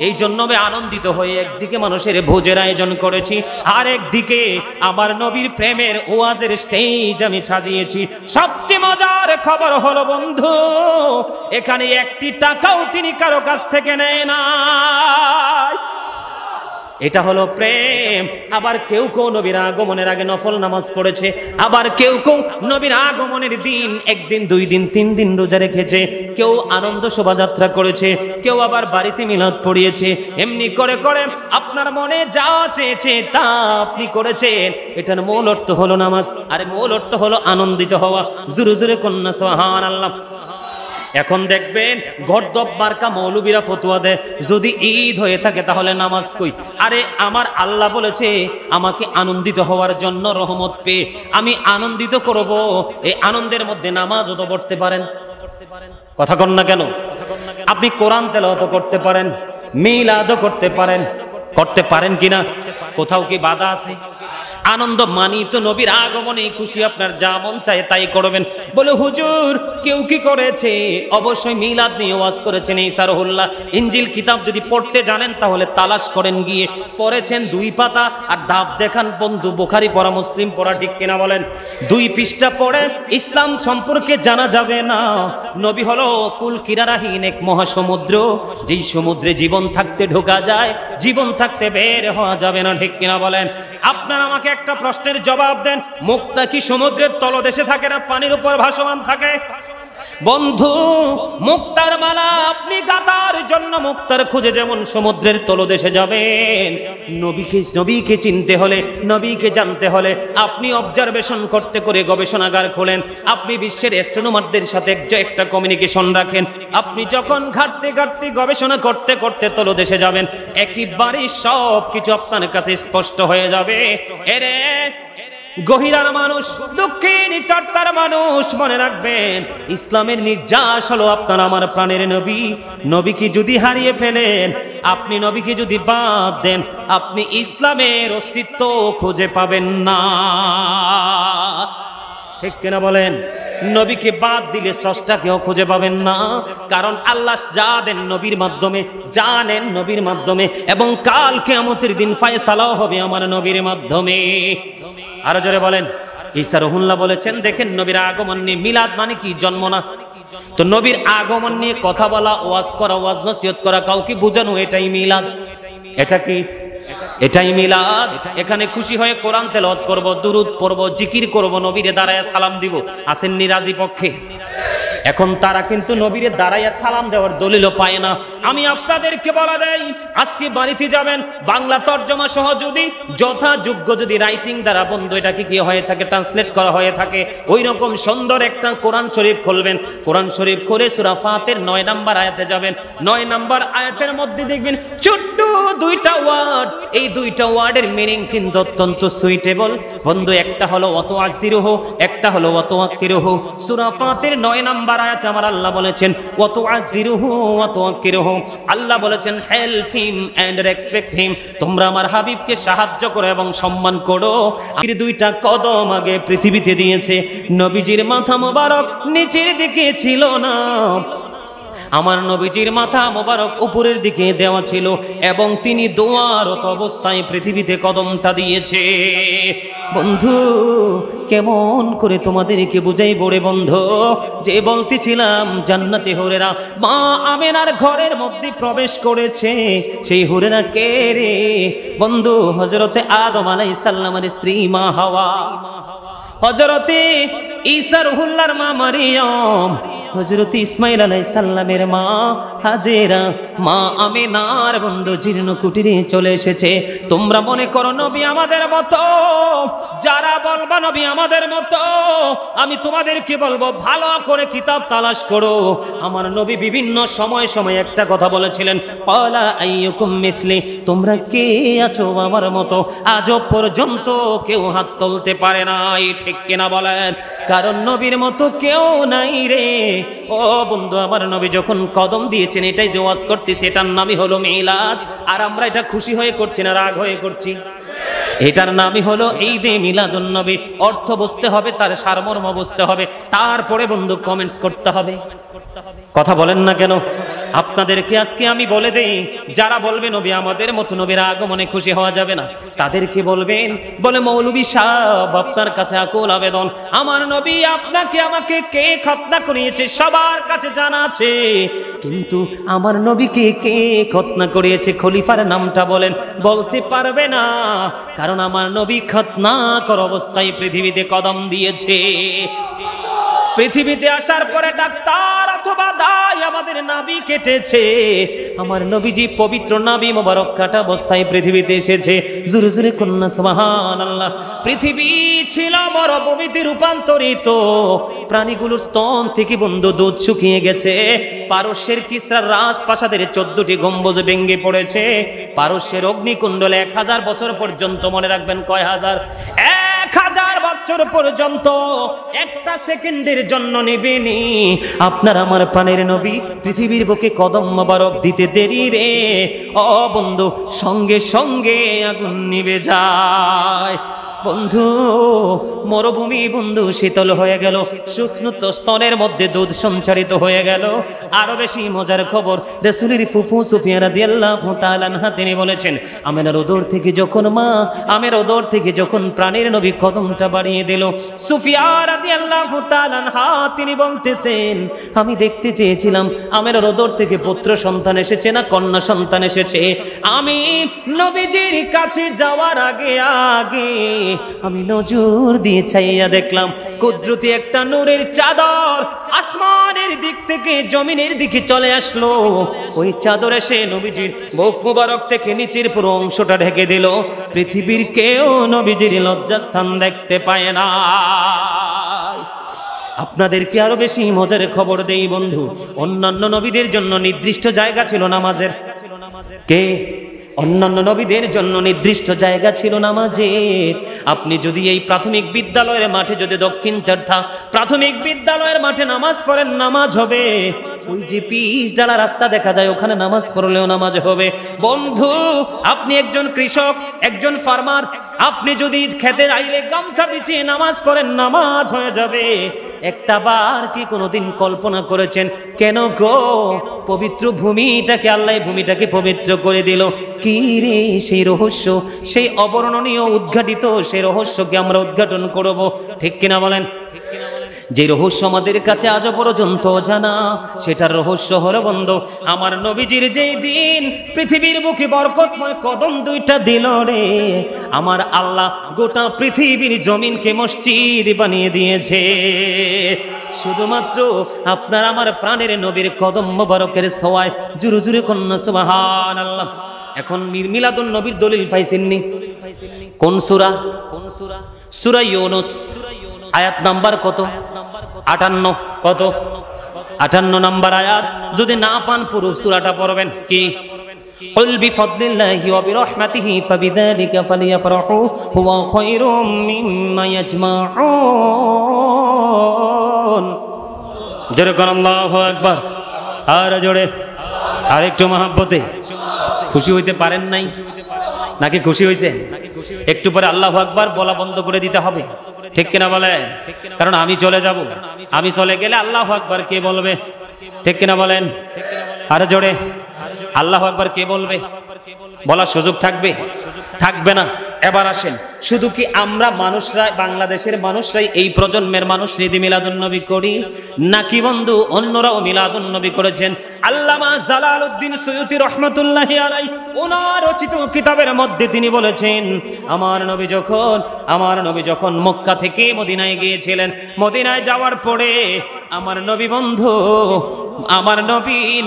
[SPEAKER 1] এই জন্য আমি আনন্দিত হয়ে একদিকে মানুষের ভোজের আয়োজন করেছি, আর একদিকে আমার নবীর প্রেমের ওয়াজের স্টেজ আমি সাজিয়েছি। সবচেয়ে মজার খবর হলো বন্ধু, এখানে 1 টাকাও তিনি কারো কাছ থেকে নেয় না। এটা হলো প্রেম। আবার কেউ কেউ নবীর আগমনের আগে নফল নামাজ পড়েছে, আবার কেউ কেউ নবীর আগমনের দিন 1 দিন 2 দিন 3 দিন রোজা রেখেছে, কেউ আনন্দ শোভাযাত্রা করেছে, কেউ আবার বাড়িতে মিলাদ পড়িয়েছে। এমনি করে করে আপনার মনে যা চেয়েছে তা আপনি করেছেন। এটার মূল অর্থ হলো নামাজ, আর মূল অর্থ হলো আনন্দিত হওয়া। জোরে জোরে কন্যা সুবহানাল্লাহ। এখন দেখবেন গর্দব মার্কা মৌলবীরা ফতোয়া দেয়, যদি ঈদ হয়ে থাকে তাহলে নামাজ কই? আরে আমার আল্লাহ বলেছে আমাকে আনন্দিত হওয়ার জন্য রহমত পেয়ে আমি আনন্দিত করব। এই আনন্দের মধ্যে নামাজও তো পড়তে পারেন, কথা কন না কেন? আপনি কোরআন তেলাওয়াত করতে পারেন, মিলাদও করতে পারেন কিনা? কোথাও কি বাধা আছে? আনন্দ মানি তো নবীর আগমনে খুশি, আপনার যা মন চায় তাই করবেন। বলে হুজুর কেউ কি করেছে? অবশ্যই মিলাদ নিয়ে ওয়াজ করেছেন ঈসা রুহুল্লাহ। ইনজিল কিতাব যদি পড়তে জানেন তাহলে তালাশ করেন গিয়ে, পড়েছেন 2 পাতা, আর ধাপ দেখান বন্ধু বুখারী পড়া মুসলিম পড়া, ঠিক কিনা বলেন? 2 পৃষ্ঠা পড়ে ইসলাম সম্পর্কে জানা যাবে না। নবী হলো কুল কিনারাহীন এক মহাসমুদ্র, যেই সমুদ্রে জীবন থাকতে ঢোকা যায়, জীবন থাকতে বের হওয়া যাবে না, ঠিক কিনা বলেন? আপনারা আমাকে একটা প্রশ্নের জবাব দেন, মুক্তা কি সমুদ্রের তলদেশে থাকে না পানির উপর ভাসমান থাকে? বন্ধু মুক্তার মালা আপনি গাতার পাওয়ার জন্য মুক্তার খুঁজে যেমন সমুদ্রের তলদেশে যাবেন, নবীকে চিনতে হলে, নবীকে জানতে হলে আপনি অবজারভেশন করতে করে গবেষণাগার খোলেন, আপনি বিশ্বের অ্যাস্ট্রোনমারদের সাথে একটা কমিউনিকেশন রাখেন। আপনি যখন ঘাটতে ঘাটতে গবেষণা করতে করতে তলদেশে যাবেন, একেবারেই সব কিছু আপনার কাছে স্পষ্ট হয়ে যাবে। এরে গহিরার মানুষ, দক্ষিণ চট্টার মানুষ, মনে রাখবেন ইসলামের নির্যাস হলো আপনার আমার প্রাণের নবী। নবীকে যদি হারিয়ে ফেলেন, আপনি নবীকে যদি বাদ দেন, আপনি ইসলামের অস্তিত্ব খুঁজে পাবেন না। ঠিক কিনা বলেন? নবীকে বাদ দিলে স্রষ্টাকেও খুঁজে পাবেন না। কারণ আল্লাহ যা দেন নবীর মাধ্যমে, জানেন নবীর মাধ্যমে, এবং কাল কিয়ামতের দিন ফয়সালাও হবে আমার নবীর মাধ্যমে। আরো জোরে বলেন। ঈসা রুহুল্লাহ বলেছেন, দেখেন নবীর আগমন নিয়ে, মিলাদ মানে কি? জন্ম না। তো নবীর আগমন নিয়ে কথা বলা, ওয়াজ করা, ওয়াজ নসিহত করা, কাউকে বোঝানো, এটাই মিলাদ। এটা কি? এটাই মিলাদ। এখানে খুশি হয়ে কোরআন তেলাওয়াত করব, দুরুদ পড়ব, জিকির করব, নবীরে দাঁড়ায় সালাম দিব। আসেননি রাজি পক্ষে? এখন তারা কিন্তু নবীরে দাঁড়াইয়া সালাম দেওয়ার দলিলও পায় না। আমি আপনাদেরকে বলা দেই, আজকে বাড়িতে যাবেন, বাংলা তর্জমা সহ যদি যথাযোগ্য যদি রাইটিং দ্বারা বন্ধু এটাকে কি হয়ে থাকে, ট্রান্সলেট করা হয়ে থাকে, ওই রকম সুন্দর একটা কোরআন শরীফ খুলবেন, কোরআন শরীফ করে সূরা ফাতির 9 নম্বর আয়াতে যাবেন। 9 নম্বর আয়াতের মধ্যে দেখবেন ছোট্ট দুইটা ওয়ার্ড, এই দুইটা ওয়ার্ডের মিনিং কিন্তু অত্যন্ত সুইটেবল বন্ধু। একটা হলো ওয়াতুআযিরুহু, একটা হলো ওয়াতুআক্কিরুহু। সূরা ফাতির 9 নম্বর আয়াতে আমার আল্লাহ বলেছেন ওয়াতুআযিরুহু ওয়াতুআক্কিরুহু। আল্লাহ বলেছেন help him and respect him, তোমরা আমার হাবিবকে সাহায্য করো এবং সম্মান করো। এর দুইটা কদম আগে পৃথিবীতে দিয়েছে, নবীজির মাথা মোবারক নিচের দিকে ছিল না, আমার নবীজির মাথা মোবারক উপরের দিকে দেওয়া ছিল, এবং তিনি দোয়ারত অবস্থায় পৃথিবীতে কদমটা দিয়েছে। বন্ধু কেমন করে তোমাদেরকে বুঝাই বড়ে বন্ধু, যে বলতেছিলাম জান্নাতে হুরেরা মা আমেনার ঘরের মধ্যে প্রবেশ করেছে, সেই হুরেরা কে রে বন্ধু? হযরতে আদম আলাইহিস সালামের স্ত্রী মা হাওয়া, হযরতে ঈসা রুহুল্লাহর মা মারিয়াম, হযরত ইসমাইল আলাইহিস সালামের মা হাজেরা, মা আমিনার বন্ধু জীর্ণ কুটিরে চলে এসেছে। তোমরা মনে করো নবী আমাদের মতো, যারা বলবা নবী আমাদের মতো, আমি তোমাদেরকে বলবো ভালো করে কিতাব তালাশ করো। আমার নবী বিভিন্ন সময় সময় একটা কথা বলেছিলেন, ক্বালা আইয়ুকুম মিথলি, তোমরা কে আছো আমার মতো? আজও পর্যন্ত কেউ হাত তুলতে পারে নাই। ঠিক কিনা বলেন? কারণ নবীর মতো কেউ নাই রে। ও বন্ধু, আমার নবী যখন কদম দিয়েছেন, এটাই যে ওয়াজ করতেছি, এটার নামই হলো মিলাদ। আর আমরা এটা খুশি হয়ে করছি না রাগ হয়ে করছি? এটার নামই হলো ঈদে মিলাদুন নবী। অর্থ বুঝতে হবে, তার সারমর্ম বুঝতে হবে, তারপরে বন্ধু কমেন্টস করতে হবে। কথা বলেন না কেন? আপনাদেরকে আজকে আমি বলে দেই, যারা বলবে নবী আমাদের মতো, নবীর আগমনে খুশি হওয়া যাবে না, তাদেরকে বলবেন, বলে মৌলভী সাহেব আপনার কাছে আকুল আবেদন, আমার নবী আপনাকে আমাকে কে খতনা করিয়েছে সবার কাছে জানা আছে, কিন্তু আমার নবীকে কে খতনা করিয়েছে খলিফার নামটা বলেন, বলতে পারবে না। কারণ আমার নবী খতনা কর অবস্থায় পৃথিবীতে কদম দিয়েছে। পৃথিবীতে আসার পরে ডাক্তার অথবা দায় আমাদের নাভি কেটেছে। আমার নবীজি পবিত্র নাভি মোবারক কাটা অবস্থায় পৃথিবীতে এসেছে। জোরে জোরে কন্যা সুবহানাল্লাহ। পৃথিবী ছিল মরুভূমিতে রূপান্তরিত, প্রাণীগুলোর স্তন থেকে বন্ধু দুধ শুকিয়ে গেছে। পারস্যের কিসরার রাজপ্রাসাদের 14টি গম্বুজ ভেঙে পড়েছে। পারস্যের অগ্নিকুণ্ডলে 1000 বছর পর্যন্ত, মনে রাখবেন কয় হাজার, 1000 বছর পর্যন্ত একটা সেকেন্ডের জন্য নেবেনি। আপনার আমার প্রাণের নবী পৃথিবীর বুকে কদম মোবারক দিতে দেরি রে ও বন্ধু, সঙ্গে সঙ্গে আগুন নিভে যায়। বন্ধু মরুভূমি বন্ধু শীতল হয়ে গেল, শুকনো স্তনের মধ্যে দুধ সঞ্চারিত হয়ে গেল। আরো বেশি মজার খবর, রাসূলের ফুফু সুফিয়া রাদিয়াল্লাহু তাআলা আনহা তিনি বলেছেন, আমেনার ওদর থেকে যখন যখন প্রাণের নবী কদমটা বাড়িয়ে দিল, সুফিয়া রাদিয়াল্লাহু তাআলা আনহা তিনি বলতেছেন, আমি দেখতে চেয়েছিলাম আমেনার ওদর থেকে পুত্র সন্তান এসেছে না কন্যা সন্তান এসেছে। আমি নবীজির কাছে যাওয়ার আগে আমি নজর দিয়ে চাইয়া দেখলাম কুদরতি একটা নূরের চাদর আসমানের দিক থেকে জমিনের দিকে চলে আসলো। ওই চাদর এসে নবীজির মুখ মুবারক থেকে নিচের পুরো অংশটা ঢেকে দিল। পৃথিবীর কেউ নবীজির লজ্জাস্থান দেখতে পায় না। আপনাদেরকে আরো বেশি মজার খবর দেই বন্ধু, অন্যান্য নবীদের জন্য নির্দিষ্ট জায়গা ছিল নামাজের। কে? অন্যান্য নবীদের জন্য নির্দিষ্ট জায়গা ছিল নামাজের। আপনি যদি এই প্রাথমিক বিদ্যালয়ের মাঠে, যদি দক্ষিণ চারথা প্রাথমিক বিদ্যালয়ের মাঠে নামাজ পড়েন, নামাজ হবে। ওই যে পিচ ডালা রাস্তা দেখা যায়, ওখানে নামাজ পড়লেও নামাজ হবে। বন্ধু, আপনি একজন কৃষক, একজন ফার্মার, আপনি যদি খেতের আইলে গামছা বিছিয়ে নামাজ পড়েন, নামাজ হয়ে যাবে। একটা বার কি কোনোদিন কল্পনা করেছেন কেন গো পবিত্র ভূমিটাকে, আল্লাহ ভূমিটাকে পবিত্র করে দিল? কি রে সেই রহস্য, সেই অবর্ণনীয় উদ্ঘাটিত সেই রহস্যকে আমরা উদ্ঘাটন করব, ঠিক কিনা বলেন? যে রহস্য আমাদের কাছে আজও পর্যন্ত জানা, সেটার রহস্য হলো বন্ধু, আমার নবীজির যেই দিন পৃথিবীর বুকে বরকতময় কদম দুইটা দিল রে, আমার আল্লাহ গোটা পৃথিবীর জমিনকে মসজিদ বানিয়ে দিয়েছে শুধুমাত্র আপনার আমার প্রাণের নবীর কদম মোবারকের ছোঁয়ায়। জুরু জুরু কন্যা সুবহানাল্লাহ। এখন মিলাদুন নবীর দলিল পাইছেননি? কোন সূরা? সূরা ইউনূস, আয়াত নাম্বার কত? 58। কত? 58 নাম্বার আয়াত। যদি না পান পুরো সূরাটা পড়বেন। কি? قل بفضل الله وبرحمته فبذلك فليفرحوا هو خير مما يجمعون। জোরে কোন আল্লাহু আকবার। আর জোরে, আর একটু মহব্বতে। খুশি হইতে পারেন নাই নাকি খুশি হইছে? একটু পরে আল্লাহু আকবার বলা বন্ধ করে দিতে হবে, ঠিক কিনা বলেন? কারণ আমি চলে যাব, আমি চলে গেলে আল্লাহু আকবার কে বলবে? ঠিক কিনা বলেন? আর জোরে আল্লাহু আকবার কে বলবে? বলার সুযোগ থাকবে? থাকবে না। এবার আসেন, শুধু কি আমরা মানুষরা, বাংলাদেশের মানুষরাই, এই প্রজন্মের মানুষ ঈদে মিলাদুন নবী করি, নাকি বন্ধু অন্যরাও মিলাদুন নবী করেছেন? আল্লামা জালালউদ্দিন সুয়ুতী রহমাতুল্লাহি আলাইহি ওনার রচিত কিতাবের মধ্যে তিনি বলেছেন, আমার নবী যখন মক্কা থেকে মদিনায় গিয়েছিলেন, মদিনায় যাওয়ার পরে আমার নবী বন্ধু, আমার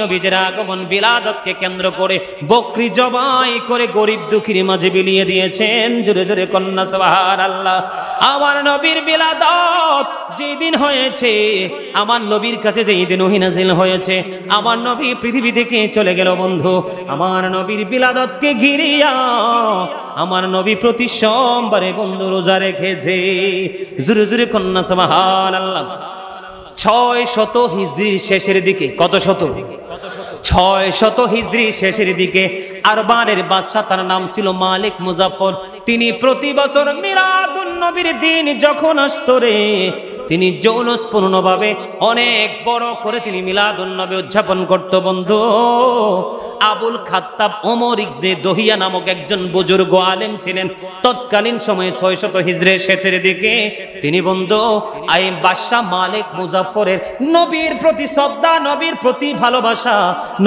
[SPEAKER 1] নবীজের আগমন বিলাদতকে কেন্দ্র করে বকরি জবাই করে গরিব দুঃখীর মাঝে বিলিয়ে দিয়েছেন। জোরে জোরে কন্যা সুবহানাল্লাহ। আমার নবীর বিলাদত যেদিন হয়েছে, আমার নবীর কাছে যেদিন ওহী নাযিল হয়েছে, আমার নবী পৃথিবী থেকে চলে গেল বন্ধু। আমার নবীর বিলাদতকে ঘিরিয়া আমার নবী প্রতি সোমবারে বন্ধু রোজা রেখেছে। জোরে জোরে কন্যা সুবহানাল্লাহ। 600 হিজরির শেষের দিকে, কত শত? 600 হিজরির শেষের দিকে আরবানের বাদশা, তার নাম ছিল মালিক মুজাফফর। তিনি প্রতি বছর মিলাদুন নবীর দিন যখন আসতো রে, তিনি জৌলসপূর্ণভাবে অনেক বড় করে তিনি মিলাদুন নবী উদযাপন করত বন্ধু। আবুল খাত্তাব ওমর ইবনে দহিয়া নামক একজন বুজুর্গ আলেম ছিলেন তৎকালীন সময়ে 600 হিজরির শেষের দিকে। তিনি বন্ধু আই বাদশা মালিক মুজাফফরের নবীর প্রতি শ্রদ্ধা, নবীর প্রতি ভালোবাসা,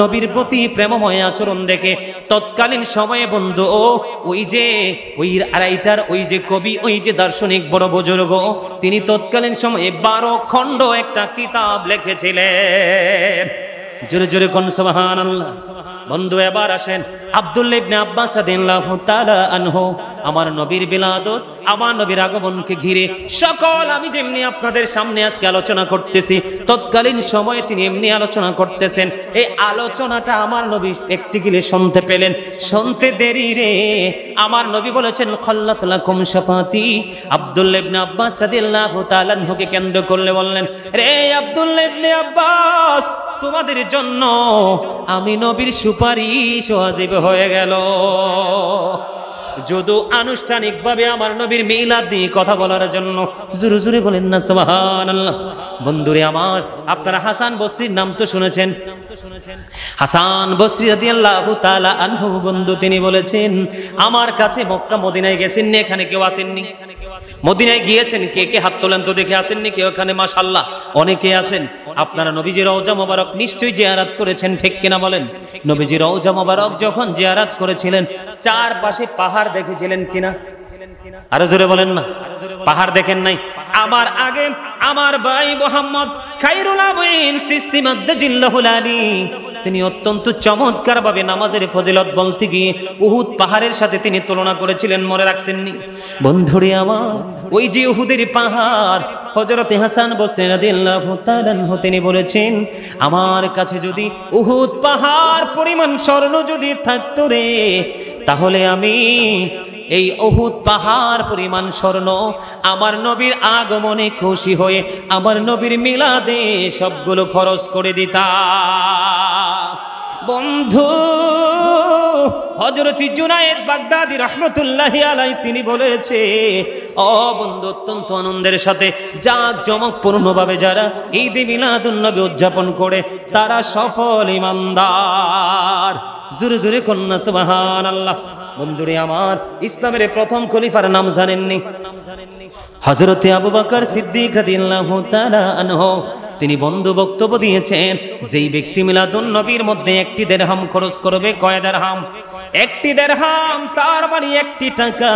[SPEAKER 1] নবীর প্রতি প্রেমময় আচরণ দেখে তৎকালীন সময়ে বন্ধু ওই যে রাইটার, ওই যে কবি, ওই যে দার্শনিক বড় বুজুর্গ, তিনি তৎকালীন সময়ে 12 খণ্ড একটা কিতাব লিখেছিলেন। জোরে জোরে কোন সুবহানাল্লাহ। বন্ধু এবার আসেন, আব্দুল্লাহ ইবনে আব্বাস রাদিয়াল্লাহু তাআলা আনহু, আমার নবীর বিলাদত, আমার নবীর আগমনকে ঘিরে সকল আমি যেমনি আপনাদের সামনে আজকে আলোচনা করতেছি, তৎকালীন সময়ে তিনি এমনি আলোচনা করতেছেন। এই আলোচনাটা আমার নবী প্র্যাকটিক্যালি শুনতে পেলেন। শুনতে দেরি রে, আমার নবী বলেছেন খাল্লাত লাকুম শাফাতি। আব্দুল্লাহ ইবনে আব্বাস রাদিয়াল্লাহু তাআলা আনহুকে কেন্দ্র করলে বললেন, রে আব্দুল্লাহ ইবনে আব্বাস, তোমাদের জন্য আমি নবীর সুপারিশ ওয়াজিব হয়ে গেল। যদিও আনুষ্ঠানিকভাবে আমার নবীর মিলাদ নিয়ে কথা বলার জন্য। জোরে জোরে বলেন না সুবহানাল্লাহ। বন্ধুরে আমার, আপনারা হাসান বসরির নাম তো শুনেছেন। হাসান বসরি রাদিয়াল্লাহু তাআলা আনহু বন্ধু, তিনি বলেছেন, আমার কাছে মক্কা মদিনায় গেছেন নি? এখানে কেউ আসেননি? মদিনায় গিয়েছেন কে কে? হাত তোলেন তো দেখে। আসেননি কেউ এখানে? মাশাআল্লাহ, অনেকে আছেন। আপনারা নবীজির রওজা মোবারক নিশ্চয়ই জিয়ারত করেছেন, ঠিক কিনা বলেন? নবীজির রওজা মোবারক যখন জিয়ারত করেছিলেন, চারপাশে পাহাড় দেখেছিলেন কিনা? আরো জোরে বলেন না। পাহাড় দেখেন নাই? আমার আগে আমার ভাই মোহাম্মদ খায়রুল আমিন সিস্তি মাদ্দাজিল্লাহুল আলী তিনি অত্যন্ত চমৎকার ভাবে নামাজের ফজিলত বলতে গিয়ে উহুদ পাহাড়ের সাথে তিনি তুলনা করেছিলেন, মনে রাখছেননি? বন্ধুরে আমার, ওই যে উহুদের পাহাড়, হযরত হাসান বসরি রাদিয়াল্লাহু তাআলা আনহু তিনি বলেছেন, আমার কাছে যদি উহুদ পাহাড় পরিমাণ স্বর্ণ যদি থাকতো রে, তাহলে আমি এই উহুদ পাহাড় পরিমাণ স্বর্ণ আমার নবীর আগমনে খুশি হয়ে আমার নবীর মিলাদে সবগুলো খরচ করে দিতাম। বন্ধু, হযরত জুনায়েদ বাগদাদী রাহমাতুল্লাহি আলাইহি তিনি বলেছে, ও বন্ধু, অত্যন্ত আনন্দের সাথে জাঁকজমকপূর্ণভাবে যারা ঈদ মিলাদুন নবী উদযাপন করে তারা সফল ঈমানদার। জোরে জোরে কন্যা সুবহানাল্লাহ। বন্ধুরে আমার, ইসলামের প্রথম খলিফার নাম জানেননি? হযরতে আবু বকর সিদ্দিক রাদিয়াল্লাহু তাআলা আনহু তিনি বন্ধু বক্তব্য দিয়েছেন, যেই ব্যক্তি মিলাদুন নবীর মধ্যে একটি দিরহাম খরচ করবে, কয় দিরহাম? একটি দিরহাম, তার মানে একটি টাকা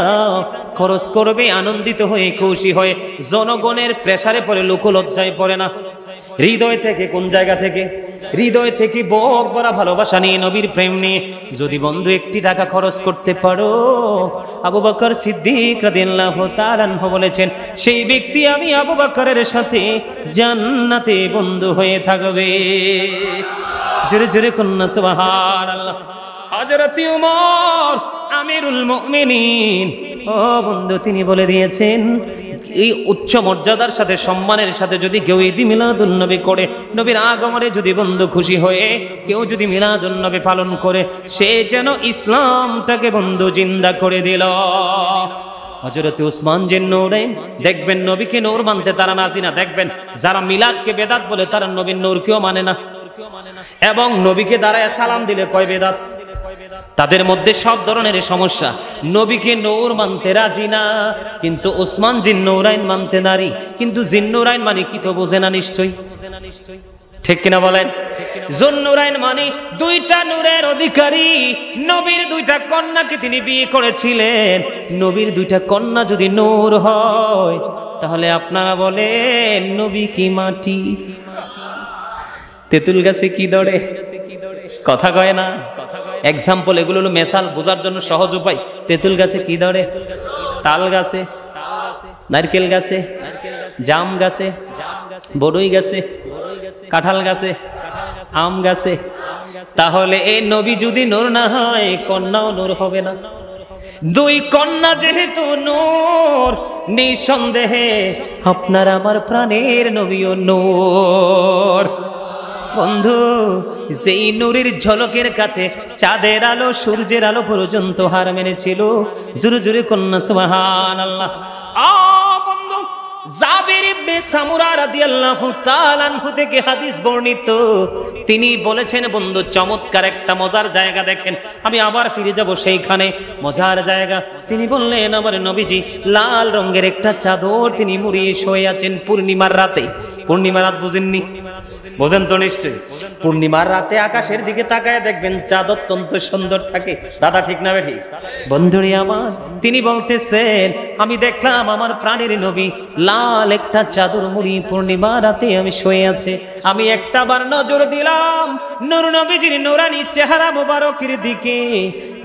[SPEAKER 1] খরচ করবে, আনন্দিত হয়ে খুশি হয়ে, জনগণের প্রেসারে পড়ে, লোকলজ্জায় পড়ে না, হৃদয় থেকে। কোন জায়গা থেকে? হৃদয় থেকে বুক ভরা ভালোবাসা নিয়ে, নবীর প্রেম নিয়ে যদি বন্ধু একটি টাকা খরচ করতে পারো, আবু বকর সিদ্দিক রাদিয়াল্লাহু তাআলা আনহু বলেছেন, সেই ব্যক্তি আমি আবু বকরের সাথে জান্নাতে বন্ধু হয়ে থাকবে। জোরে জোরে কন্যা সুবহানাল্লাহ। হযরত ওমর আমিরুল মুমিনিন, ও বন্ধু, তিনি বলে দিয়েছেন, এই উচ্চ মর্যাদার সাথে সম্মানের সাথে যদি কেউ ঈদ মিলাদুন নবী করে, নবীর আগমনে যদি বন্ধু খুশি হয়ে কেউ যদি মিলাদুন নবী পালন করে, সে যেন ইসলামটাকে বন্ধু জিন্দা করে দিল। হযরত উসমান জিন নূরাইন, দেখবেন নবীকে নূর মানতে তারা রাজি না। দেখবেন যারা মিলাদকে বেদাত বলে তারা নবীর নূরকেও মানে না, এবং নবীকে দাঁড়ায় সালাম দিলে কয় বেদাত। তাদের মধ্যে সব ধরনের সমস্যা। নবীকে নূর মানতে রাজি না, কিন্তু উসমান জিন নূরাইন মানতে নারী। কিন্তু জিন নূরাইন মানে কি তো বোঝে না নিশ্চয়ই, ঠিক কিনা বলেন? জুন্নুরাইন মানে দুইটা নূরের অধিকারী। নবীর দুইটা কন্যাকে তিনি বিয়ে করেছিলেন। নবীর দুইটা কন্যা যদি নূর হয়, তাহলে আপনারা বলেন নবী কি মাটি? তেঁতুল গাছে কি দড়ে? কথা কয় না? এক্সাম্পল, এগুলো হলো মেসাল, বোঝার জন্য সহজ উপায়। তেঁতুল গাছে কি ধরে? তাল গাছে, নারকেল গাছে, জাম গাছে, বড়ই গাছে, কাঁঠাল গাছে, আম গাছে। তাহলে এই নবী যদি নূর না হয়, কন্যাও নূর হবে না। দুই কন্যা যেহেতু নূর, নিঃসন্দেহে আপনার আমার প্রাণের নবীও নূর। বন্ধু, যেই নূরের ঝলকের কাছে চাঁদের আলো, সূর্যের আলো পর্যন্ত হার মেনেছিল। জোরে জোরে কন্যা সুবহানাল্লাহ। বন্ধু, জাবির ইবনে সামুরা রাদিয়াল্লাহু তাআলা আনহু থেকে হাদিস বর্ণিত, তিনি বলেছেন, বন্ধু, চমৎকার একটা মজার জায়গা দেখেন। আমি আবার ফিরে যাব সেইখানে, মজার জায়গা। তিনি বললেন, আমার নবীজি লাল রঙের একটা চাদর তিনি মুড়িয়ে শুয়ে আছেন পূর্ণিমার রাতে। পূর্ণিমার রাত বুঝেননি? বোঝেন তো নিশ্চয়ই। পূর্ণিমার রাতে আকাশের দিকে তাকায় দেখবেন চাঁদ অত্যন্ত সুন্দর থাকে। দাদা ঠিক না বেঠিক? বন্ধুরে আমার, তিনি বলতেছেন, আমি দেখলাম আমার প্রাণের নবী লাল একটা চাদর মুড়ি পূর্ণিমা রাতে আমি শুয়ে আছে। আমি একটা বার নজর দিলাম নূর নবীজির নূরানি চেহারা মোবারকের দিকে,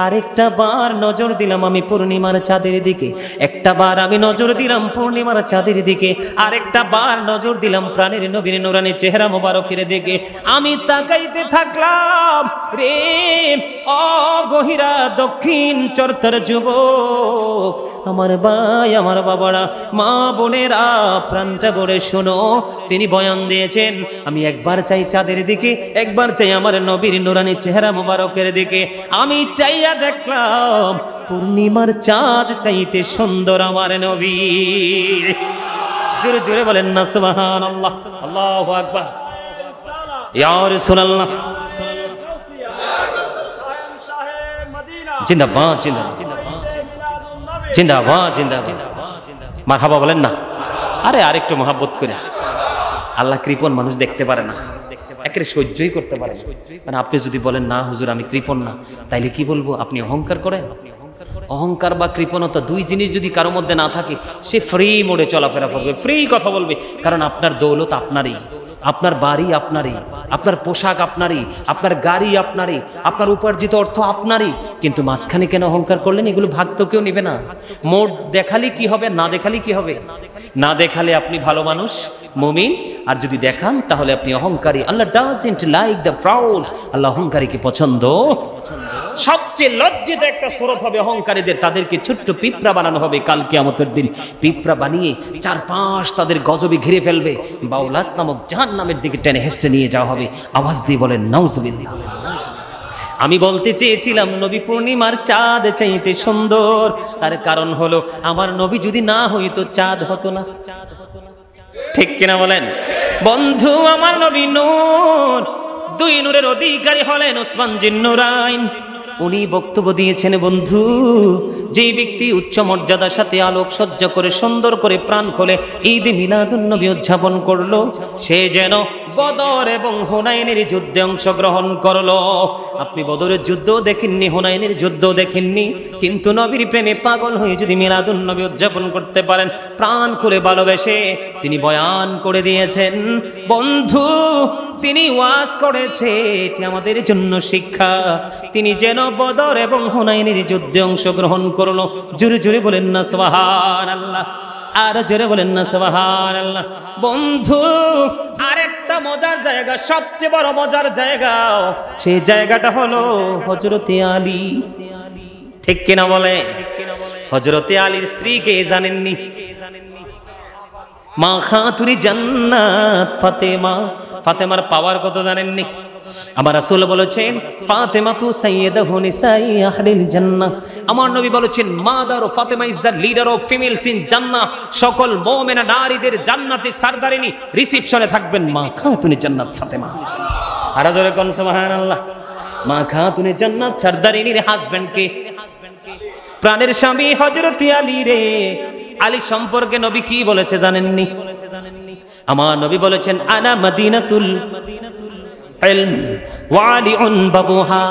[SPEAKER 1] আরেকটা বার নজর দিলাম আমি পূর্ণিমার চাঁদের দিকে। একটা বার আমি নজর দিলাম পূর্ণিমার চাঁদের দিকে, আরেকটা বার নজর দিলাম প্রাণের নবীর নূরানি চেহারা মোবারকের দিকে। আমি তাকাইতে থাকলাম রে ও গহিরা দক্ষিণ চরতার যুবক, আমার ভাই, আমার বাবারা, মা বোনেরা, প্রাণটা ভরে শোনো। তিনি বয়ান দিয়েছেন, আমি একবার চাই চাঁদের দিকে, একবার চাই আমার নবীর নূরানি চেহারা মোবারকের দিকে। আমি চাইয়া দেখলাম পূর্ণিমার চাঁদ চাইতে সুন্দর আমার নবী। জোরে জোরে বলেন না সুবহানাল্লাহ। আল্লাহু আকবার। ইয়া রাসূলুল্লাহ, জিন্দাবাদ জিন্দাবাদ জিন্দাবাদ জিন্দাবাদ, মারহাবা বলেন না। আরে আরেকটু মহব্বত করে। আল্লাহ কৃপণ মানুষ দেখতে পারে না, একেবারে সহ্যই করতে পারে না। মানে আপনি যদি বলেন না হুজুর আমি কৃপণ না, তাইলে কি বলবো? আপনি অহংকার করেন। অহংকার বা কৃপণতা দুই জিনিস যদি কারোর মধ্যে না থাকে, সে ফ্রি মোডে চলাফেরা করবে, ফ্রি কথা বলবে। কারণ আপনার দৌলত আপনারই, আপনার বাড়ি আপনারই, আপনার পোশাক আপনারই, আপনার গাড়ি আপনারই, আপনার উপার্জিত অর্থ আপনারই। কিন্তু মাঝখানে কেন অহংকার করলেন? এগুলো ভাগ তো কেউ নেবে না। মোট দেখালে কি হবে, না দেখালে কি হবে? না দেখালে আপনি ভালো মানুষ, মুমিন, আর যদি দেখান তাহলে আপনি অহংকারী। আল্লাহ ডাজন্ট লাইক দ্য প্রাউড। আল্লাহ অহংকারীকে পছন্দ। সবচেয়ে লজ্জিত একটা সুরত হবে অহংকারীদের, তাদেরকে ছোট্ট পিঁপড়া বানানো হবে কাল কিয়ামতের দিন। পিঁপড়া বানিয়ে চারপাশ তাদের গজবে ঘিরে ফেলবে, বাউলাস নামক জাহান্নামের দিকে টেনে হেসড়ে নিয়ে যাওয়া হবে। আওয়াজ দিয়ে বলেন নাউজুবিল্লাহ। আমি বলতে চেয়েছিলাম নবী পূর্ণিমার চাঁদ চাইতে সুন্দর, তার কারণ হলো আমার নবী যদি না হইতো চাঁদ হতো না। ঠিক কিনা বলেন বন্ধু? আমার নবী নূর, দুই নূরের অধিকারী হলেন ওসমান জিন্নুরাইন। উনি বক্তব্য দিয়েছেন, বন্ধু, যেই ব্যক্তি উচ্চ মর্যাদার সাথে আলোক সজ্জা করে সুন্দর করে প্রাণ খোলে ঈদ মিলাদুন নবী উদযাপন করলো, সে যেন বদর এবং হুনাইনের যুদ্ধে অংশগ্রহণ করলো। আপনি বদরের যুদ্ধ দেখেননি, হুনাইনের যুদ্ধ দেখেননি, কিন্তু নবীর প্রেমে পাগল হয়ে যদি মিলাদুন নবী উদযাপন করতে পারেন, প্রাণ খুলে ভালোবেসে, তিনি বয়ান করে দিয়েছেন বন্ধু, তিনি ওয়াজ করেছে, এটি আমাদের জন্য শিক্ষা। তিনি যেন বদর এবং হুনাইনের যুদ্ধে অংশগ্রহণ করলো। জোরে জোরে বলেন না সুবহানাল্লাহ, আর জোরে বলেন না সুবহানাল্লাহ। বন্ধু, আরেকটা মজার জায়গা, সবচেয়ে বড় মজার জায়গা, সেই জায়গাটা হলো হযরতে আলী। ঠিক কিনা বলে? হযরতে আলীর স্ত্রীকে জানেননি? মা খাতুনি জান্নাত ফাতেমা, ফাতেমার পাওয়ার কত জানেননি? আমার রাসূল বলেছেন ফাতেমা তু সাইয়্যিদাতু নিসাই আহলিল জান্নাহ। আমার নবী বলেছেন mother Fatema is the leader of females in জান্নাহ। সকল মুমিনা নারীদের জান্নাতে সরদারিনী রিসেপশনে থাকবেন মা খাতুনি জান্নাত ফাতেমা। আর জোরে কোন সুবহানাল্লাহ। মা খাতুনি জান্নাত সরদারিনীর হাজবেন্ড কে? প্রাণের স্বামী হযরত আলী রে। আলী সম্পর্কে নবী কি বলেছে জানেননি? আমার নবী বলেছেন আনা মদিনাতুল ইলম ওয়া আলিউন বাবুহা।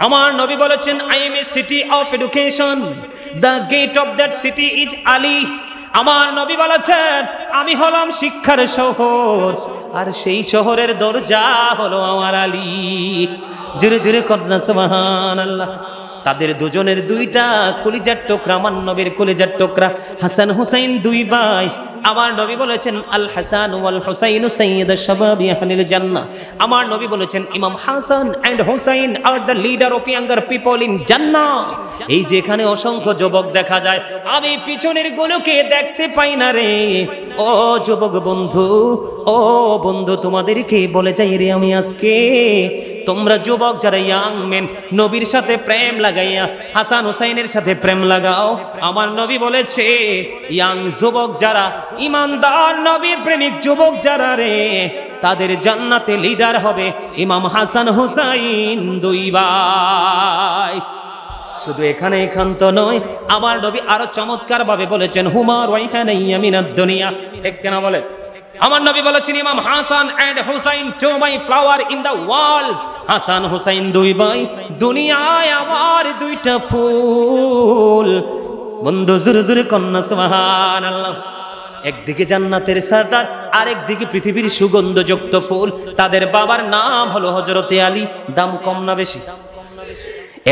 [SPEAKER 1] আমার নবী বলেছেন I am a city of education, the gate of that city is Ali. আমার নবী বলেছেন আমি হলাম শিক্ষার শহর, আর সেই শহরের দরজা হলো আমার আলী। জোরে জোরে কন্যা সুবহানাল্লাহ। তাদের দুজনের দুইটা কলিজার টুকরা, আমার নবীর কলিজার টুকরা হাসান হুসাইন, দুই ভাই। আমার নবী বলেছেন আল হাসান ওয়াল হুসাইন সাইয়্যিদুশ শাবাবি আহলিল জান্নাহ। আমার নবী বলেছেন Imam Hasan and Hussain are the leader of younger people in জান্নাহ। এই যেখানে অসংখ্য যুবক দেখা যায়, আমি পিছনের গুলোকে দেখতে পাই না রে। ও যুবক বন্ধু, ও বন্ধু, তোমাদেরকে বলে যাই রে আমি আজকে, তোমরা যুবক যারা ইয়াং মেন, নবীর সাথে প্রেম লাগাইয়া হাসান হুসাইনের সাথে প্রেম লাগাও। আমার নবী বলেছে ইয়াং যুবক যারা, ইমানদার নবীর প্রেমিক যুবক যারা রে, তাদের জান্নাতে লিডার হবে ইমাম হাসান হুসাইন, দুই ভাই। শুধু এখানে এখান্ত নয়, আমার নবী আরো চমৎকার ভাবে বলেছেন হুমা রাইহানাইয়া মিনাদ দুনিয়া। ঠিক কেন বলে? আমার নবী বলেছেন Imam Hasan and Hussain to my flower in the world. Hasan Hussain দুই ভাই, দুনিয়ায় আমার দুইটা ফুল। বন্ধু জোরে জোরে কন্যা সুবহানাল্লাহ। একদিকে জান্নাতের সরদার, আরেকদিকে পৃথিবীর সুগন্ধযুক্ত ফুল। তাদের বাবার নাম হলো হযরতে আলী। দাম কম না বেশি?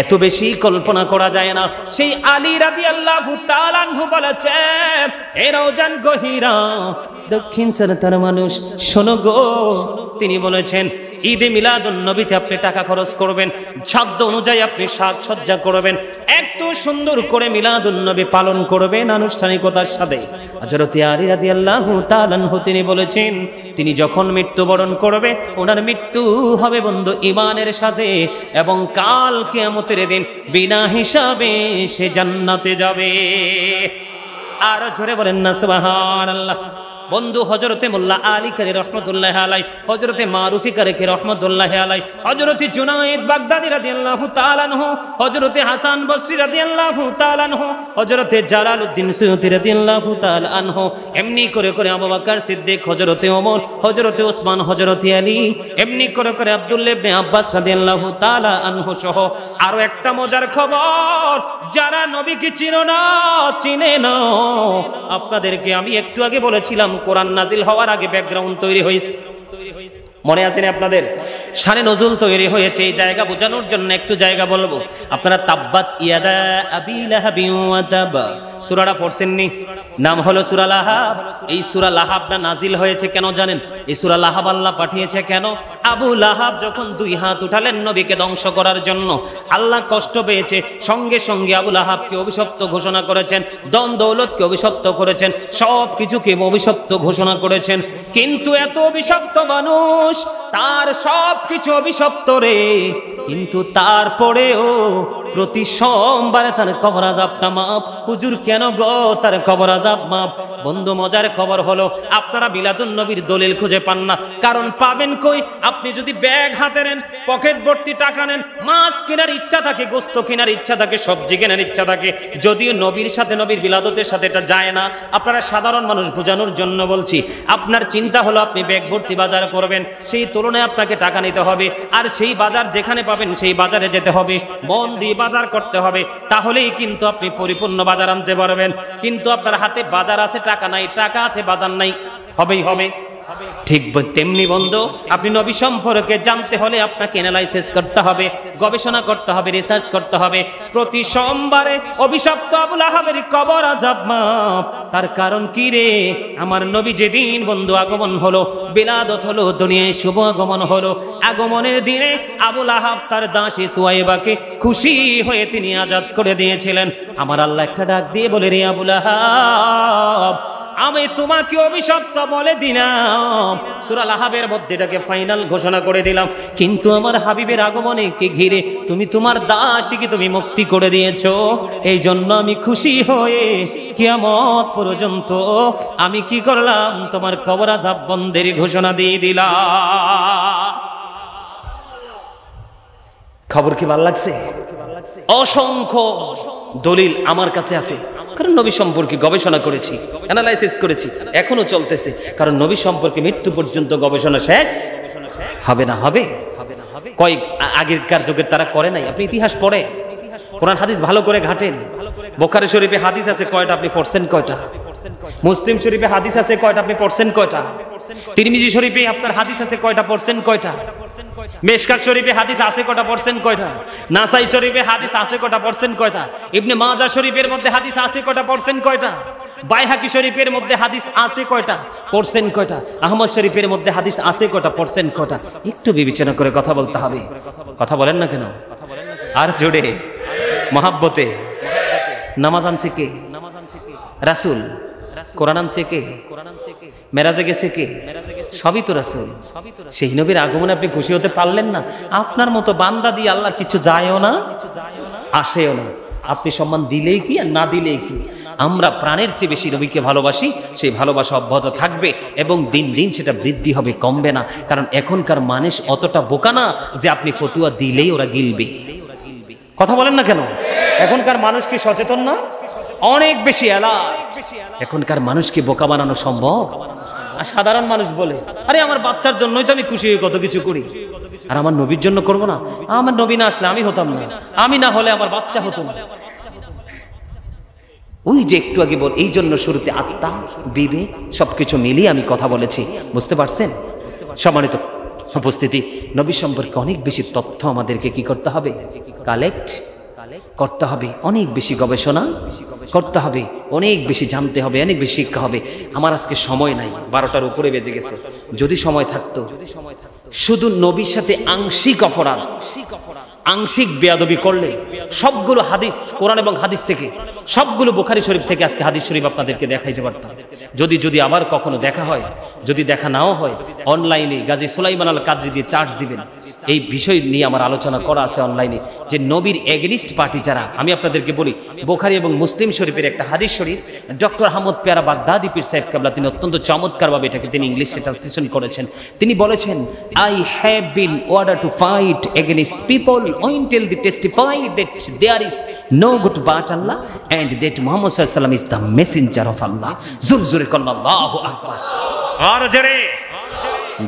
[SPEAKER 1] এত বেশি কল্পনা করা যায় না। সেই আলী রাদিয়াল্লাহু তাআলা আনহু বলেছেন এ রওজান গহিরা, দক্ষিণ চরতার মানুষ শোনো গো। তিনি বলেছেন ঈদে মিলাদুন নবীতে আপনি টাকা খরচ করবেন, সাধ্য অনুযায়ী আপনি সাজসজ্জা করবেন, এত সুন্দর করে মিলাদুন নবী পালন করবেন আনুষ্ঠানিকতার সাথে। হযরত আলী রাদিয়াল্লাহু তাআলা আনহু তিনি বলেছেন তিনি যখন মৃত্যুবরণ করবে, ওনার মৃত্যু হবে বন্ধু ঈমানের সাথে, এবং কাল কিয়ামতের দিন বিনা হিসাবে সে জান্নাতে যাবে। আর জোরে বলেন না সুবহানাল্লাহ। বন্ধু হযরতে মোল্লা আলী কারি রহমাতুল্লাহি আলাইহি, হযরতে মারুফি কারি রহমাতুল্লাহি আলাইহি, হযরতে জুনায়েদ বাগদাদি রাদিয়াল্লাহু তাআলা আনহু, হযরতে হাসান বসরি রাদিয়াল্লাহু তাআলা আনহু, হযরতে জালালউদ্দিন সুয়ুতি রাদিয়াল্লাহু তাআলা আনহু, এমনি করে করে আবু বকর সিদ্দিক, হযরতে ওমর, হযরতে ওসমান, হযরতে আলী, এমনি করে করে আব্দুল্লাহ ইবনে আব্বাস রাদিয়াল্লাহু তাআলা আনহু সহ আরো একটা মজার খবর, যারা নবীকে চিনো না, চিনে না, আপনাদেরকে আমি একটু আগে বলেছিলাম কোরআন নাজিল হওয়ার আগে ব্যাকগ্রাউন্ড তৈরি হয়েছে, মনে আছে না আপনাদের? শানে নজুল তৈরি হয়েছে। এই জায়গা বোঝানোর জন্য একটু জায়গা বলবো। আপনারা তাব্বাত ইয়াদা আবি লাহাবি ওয়া তাব সূরাটা পড়ছেননি? নাম হলো সূরা লাহাব। এই সূরা লাহাবটা নাজিল হয়েছে কেন জানেন? এই সূরা লাহাব আল্লাহ পাঠিয়েছে কেন? আবু লাহাব যখন দুই হাত উঠালেন নবীকে ধ্বংস করার জন্য, আল্লাহ কষ্ট পেয়েছে, সঙ্গে সঙ্গে আবু লাহাবকে অভিশপ্ত ঘোষণা করেছেন, ধন দৌলতকে অভিশপ্ত করেছেন, সব কিছুকে অভিশপ্ত ঘোষণা করেছেন। কিন্তু এত অভিশপ্ত মানুষ, তার সব কিছু অভিশপ্ত রে, কিন্তু তারপরেও প্রতি সোমবারে তার কবর আযাবটা মাপ। হুজুর কেন গো তার কবর আযাব মাপ? বন্ধু মজার খবর হলো, আপনারা মিলাদুন নবীর দলিল খুঁজে পান না। কারণ পাবেন কই? আপনি যদি ব্যাগ হাতে নেন, পকেট ভর্তি টাকা নেন, মাছ কেনার ইচ্ছা থাকে, গোস্ত কেনার ইচ্ছা থাকে, সবজি কেনার ইচ্ছা থাকে, যদিও নবীর সাথে, নবীর বিলাদতের সাথে এটা যায় না। আপনারা সাধারণ মানুষ বোঝানোর জন্য বলছি। আপনার চিন্তা হলো আপনি ব্যাগ ভর্তি বাজার করবেন, সেই তুলনায় আপনাকে টাকা নিতে হবে, আর সেই বাজার যেখানে পাবেন সেই বাজারে যেতে হবে, মন দিয়ে বাজার করতে হবে, তাহলেই কিন্তু আপনি পরিপূর্ণ বাজার আনতে পারবেন। কিন্তু আপনার হাতে বাজার আছে, টাকা নাই, টাকা আছে বাজার নাই, হবেই হবে। ঠিক তেমনি বন্ধু, আপনি নবী সম্পর্কে জানতে হলে আপনাকে অ্যানালাইসিস করতে হবে, গবেষণা করতে হবে, রিসার্চ করতে হবে। প্রতি সোমবারে অভিশপ্ত আবু লাহাবের কবর আযাব মাপ। তার কারণ কি রে? আমার নবী যেদিন বন্ধু আগমন হলো, বিলাদত হলো, দুনিয়ায় শুভ আগমন হলো, আগমনের দিনে আবু লাহাব তার দাসী সুয়াইবাকে খুশি হয়ে তিনি আজাদ করে দিয়েছিলেন। আমার আল্লাহ একটা ডাক দিয়ে বলে, রে আবু লাহাব, আমি তোমাকে অভিশপ্ত বলে দিলাম, সূরা লাহাবের মধ্যে এটাকে ফাইনাল ঘোষণা করে দিলাম, কিন্তু আমার হাবিবের আগমনে কে ঘিরে তুমি তোমার দাসীকে তুমি মুক্তি করে দিয়েছো। এই জন্য আমি খুশি হয়ে কিয়ামত পর্যন্ত আমি কি করলাম? তোমার কবর আযাব বন্ধের ঘোষণা দিয়ে দিলাম। খবর কি ভালো লাগছে? অসংখ্য দলিল আমার কাছে আছে, কারণ নবী সম্পর্কে গবেষণা করেছি, অ্যানালাইসিস করেছি, এখনো চলতেছে। কারণ নবী সম্পর্কে মৃত্যু পর্যন্ত গবেষণা শেষ হবে না। হবে কয়েক আগেরকার যুগের তারা করে নাই। আপনি ইতিহাস পড়ে, কোরআন হাদিস ভালো করে ঘাটেন। বুখারী শরীফে হাদিস আছে কয়টা? আপনি পড়ছেন কয়টা? মুসলিম শরীফে হাদিস আছে কয়টা? আপনি পড়ছেন কয়টা? তিরমিজি শরীফে আপনার হাদিস আছে কয়টা? পড়ছেন কয়টা? মেশকাত শরীফে হাদিস আছে কয়টা? পড়ছেন কয়টা? নাসাই শরীফে হাদিস আছে কয়টা? পড়ছেন কয়টা? ইবনে মাজাহ শরীফের মধ্যে হাদিস আছে কয়টা? পড়ছেন কয়টা? বাইহাকি শরীফের মধ্যে হাদিস আছে কয়টা? পড়ছেন কয়টা? আহমদ শরীফের মধ্যে হাদিস আছে কয়টা? পড়ছেন কয়টা? একটু বিবেচনা করে কথা বলতে হবে। কথা বলেন না কেন? আর জোরে মহাব্বতে। নামাজ আনছে কে? রাসূল। কোরআন আনছে কে? মেরাজে গেছে কে? সবই তো রাসূল। সেই নবীর আগমনে আপনি খুশি হতে পারলেন না? আপনার মতো বান্দা দিয়ে আল্লাহর কিছু যায়ও না, আসেও না। আপনি সম্মান দিলেই কি আর না দিলেই কি। আমরা প্রাণের চেয়ে বেশি নবীকে ভালোবাসি, সেই ভালোবাসা অব্যাহত থাকবে এবং দিন দিন সেটা বৃদ্ধি হবে, কমবে না। কারণ এখনকার মানুষ অতটা বোকা না যে আপনি ফতুয়া দিলেই ওরা গিলবে। কথা বলেন না কেন? এখনকার মানুষ কি সচেতন না? অনেক বেশি অ্যালার্ট। এখনকার মানুষকে বোকা বানানো সম্ভব? আর সাধারণ মানুষ বলে, আরে আমার বাচ্চার জন্যই তো আমি খুশি হয়ে কত কিছু করি, আর আমার নবীর জন্য করব না? আমার নবী না আসলে আমি হতাম না, আমি না হলে আমার বাচ্চা হতো না। ওই যে একটু আগে বল, এই জন্য শুরুতে আত্মা, বিবেক সবকিছু মিলিয়ে আমি কথা বলেছি। বুঝতে পারছেন? সম্মানিত উপস্থিতি, নবী সম্পর্কে অনেক বেশি তথ্য আমাদেরকে কি করতে হবে? কালেক্ট করতে হবে, অনেক বেশি গবেষণা করতে হবে, অনেক বেশি জানতে হবে, অনেক বেশি শিক্ষা হবে। আমার আজকে সময় নাই, 12টার উপরে বেজে গেছে। যদি সময় থাকতো, শুধু নবীর সাথে আংশিক অপরাধ, আংশিক বেয়াদবি করলে সবগুলো হাদিস, কোরআন এবং হাদিস থেকে, সবগুলো বুখারী শরীফ থেকে আজকে হাদিস শরীফ আপনাদেরকে দেখাইতে পারতাম। যদি যদি আবার কখনো দেখা হয়, যদি দেখা নাও হয়, অনলাইনে গাজী সুলাইমান আল কাদরি দিয়ে চার্জ দিবেন। এই বিষয় নিয়ে আমার আলোচনা করা আছে অনলাইনে, যে নবীর এগেনিস্ট পার্টি যারা। আমি আপনাদেরকে বলি, বুখারী এবং মুসলিম শরীফের একটা হাদিস শরীফ, ডক্টর আহমদ পেয়ারা বাগদাদি পীর সাহেব কেবলা তিনি অত্যন্ত চমৎকারভাবে এটাকে তিনি ইংলিশে ট্রান্সলেশন করেছেন। তিনি বলেছেন, I have been order to fight against people until they testify that there is no good but Allah and that Muhammad sallallahu alaihi wasallam is the messenger of Allah. জোরে কোন আল্লাহু আকবার। আর জোরে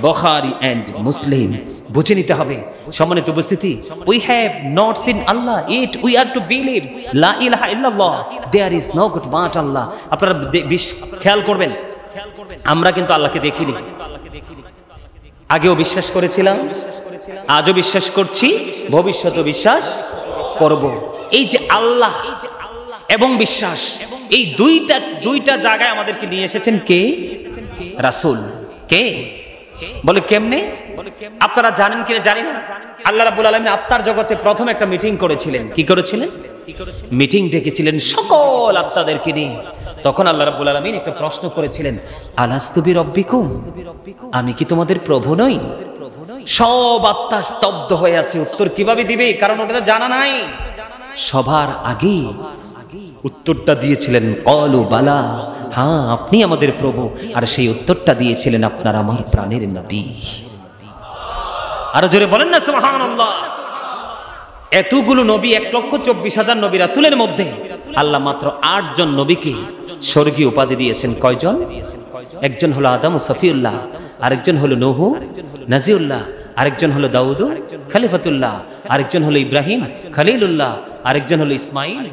[SPEAKER 1] বুখারী এন্ড মুসলিম বুঝে নিতে হবে। সম্মানিত উপস্থিতি, we have not seen Allah yet we are to believe la ilaha illallah there is no good but Allah। আপনারা খেয়াল করবেন, আমরা কিন্তু আল্লাহকে দেখিনি, আগেও বিশ্বাস করেছিলাম, আজও বিশ্বাস করছি, ভবিষ্যতেও বিশ্বাস করব। এই যে আল্লাহ এবং বিশ্বাস, এই দুইটা জায়গায় আমাদেরকে নিয়ে এসেছেন কে? রাসূল। কে বলে কেমনে? আপনারা জানেন কিনা জানি না, আল্লাহ রাব্বুল আলামিন আত্মার জগতে প্রথম একটা মিটিং করেছিলেন। কি করেছিলেন? মিটিং ডেকেছিলেন সকল আত্মাদেরকে নিয়ে। তখন আল্লাহ রাব্বুল আলামিন একটা প্রশ্ন করেছিলেন, আলাস্তু বিরব্বিকুম, আমি কি তোমাদের প্রভু নই? সব আত্মা স্তব্ধ হয়ে আছে, উত্তর কিভাবে দিবে? কারণ ওটা তো জানা নাই। সবার আগে উত্তরটা দিয়েছিলেন ক্বালু বালা, হ্যাঁ আপনি আমাদের প্রভু। আর সেই উত্তরটা দিয়েছিলেন আপনার আমার প্রাণের নবী। আরো জোরে বলেন না সুবহানাল্লাহ। এতগুলো নবী, 1,24,000 নবী রাসূলের মধ্যে আল্লাহ মাত্র 8 জন নবীকে স্বর্গীয় উপাধি দিয়েছেন। কয়জন? একজন হলো আদম ও সফিউল্লাহ, আরেকজন হলো নূহ নাজিউল্লাহ, আরেকজন হলো দাউদ খলিফাতুল্লাহ, আরেকজন হলো ইব্রাহিম খলিলুল্লাহ, আরেকজন হলো ইসমাঈল।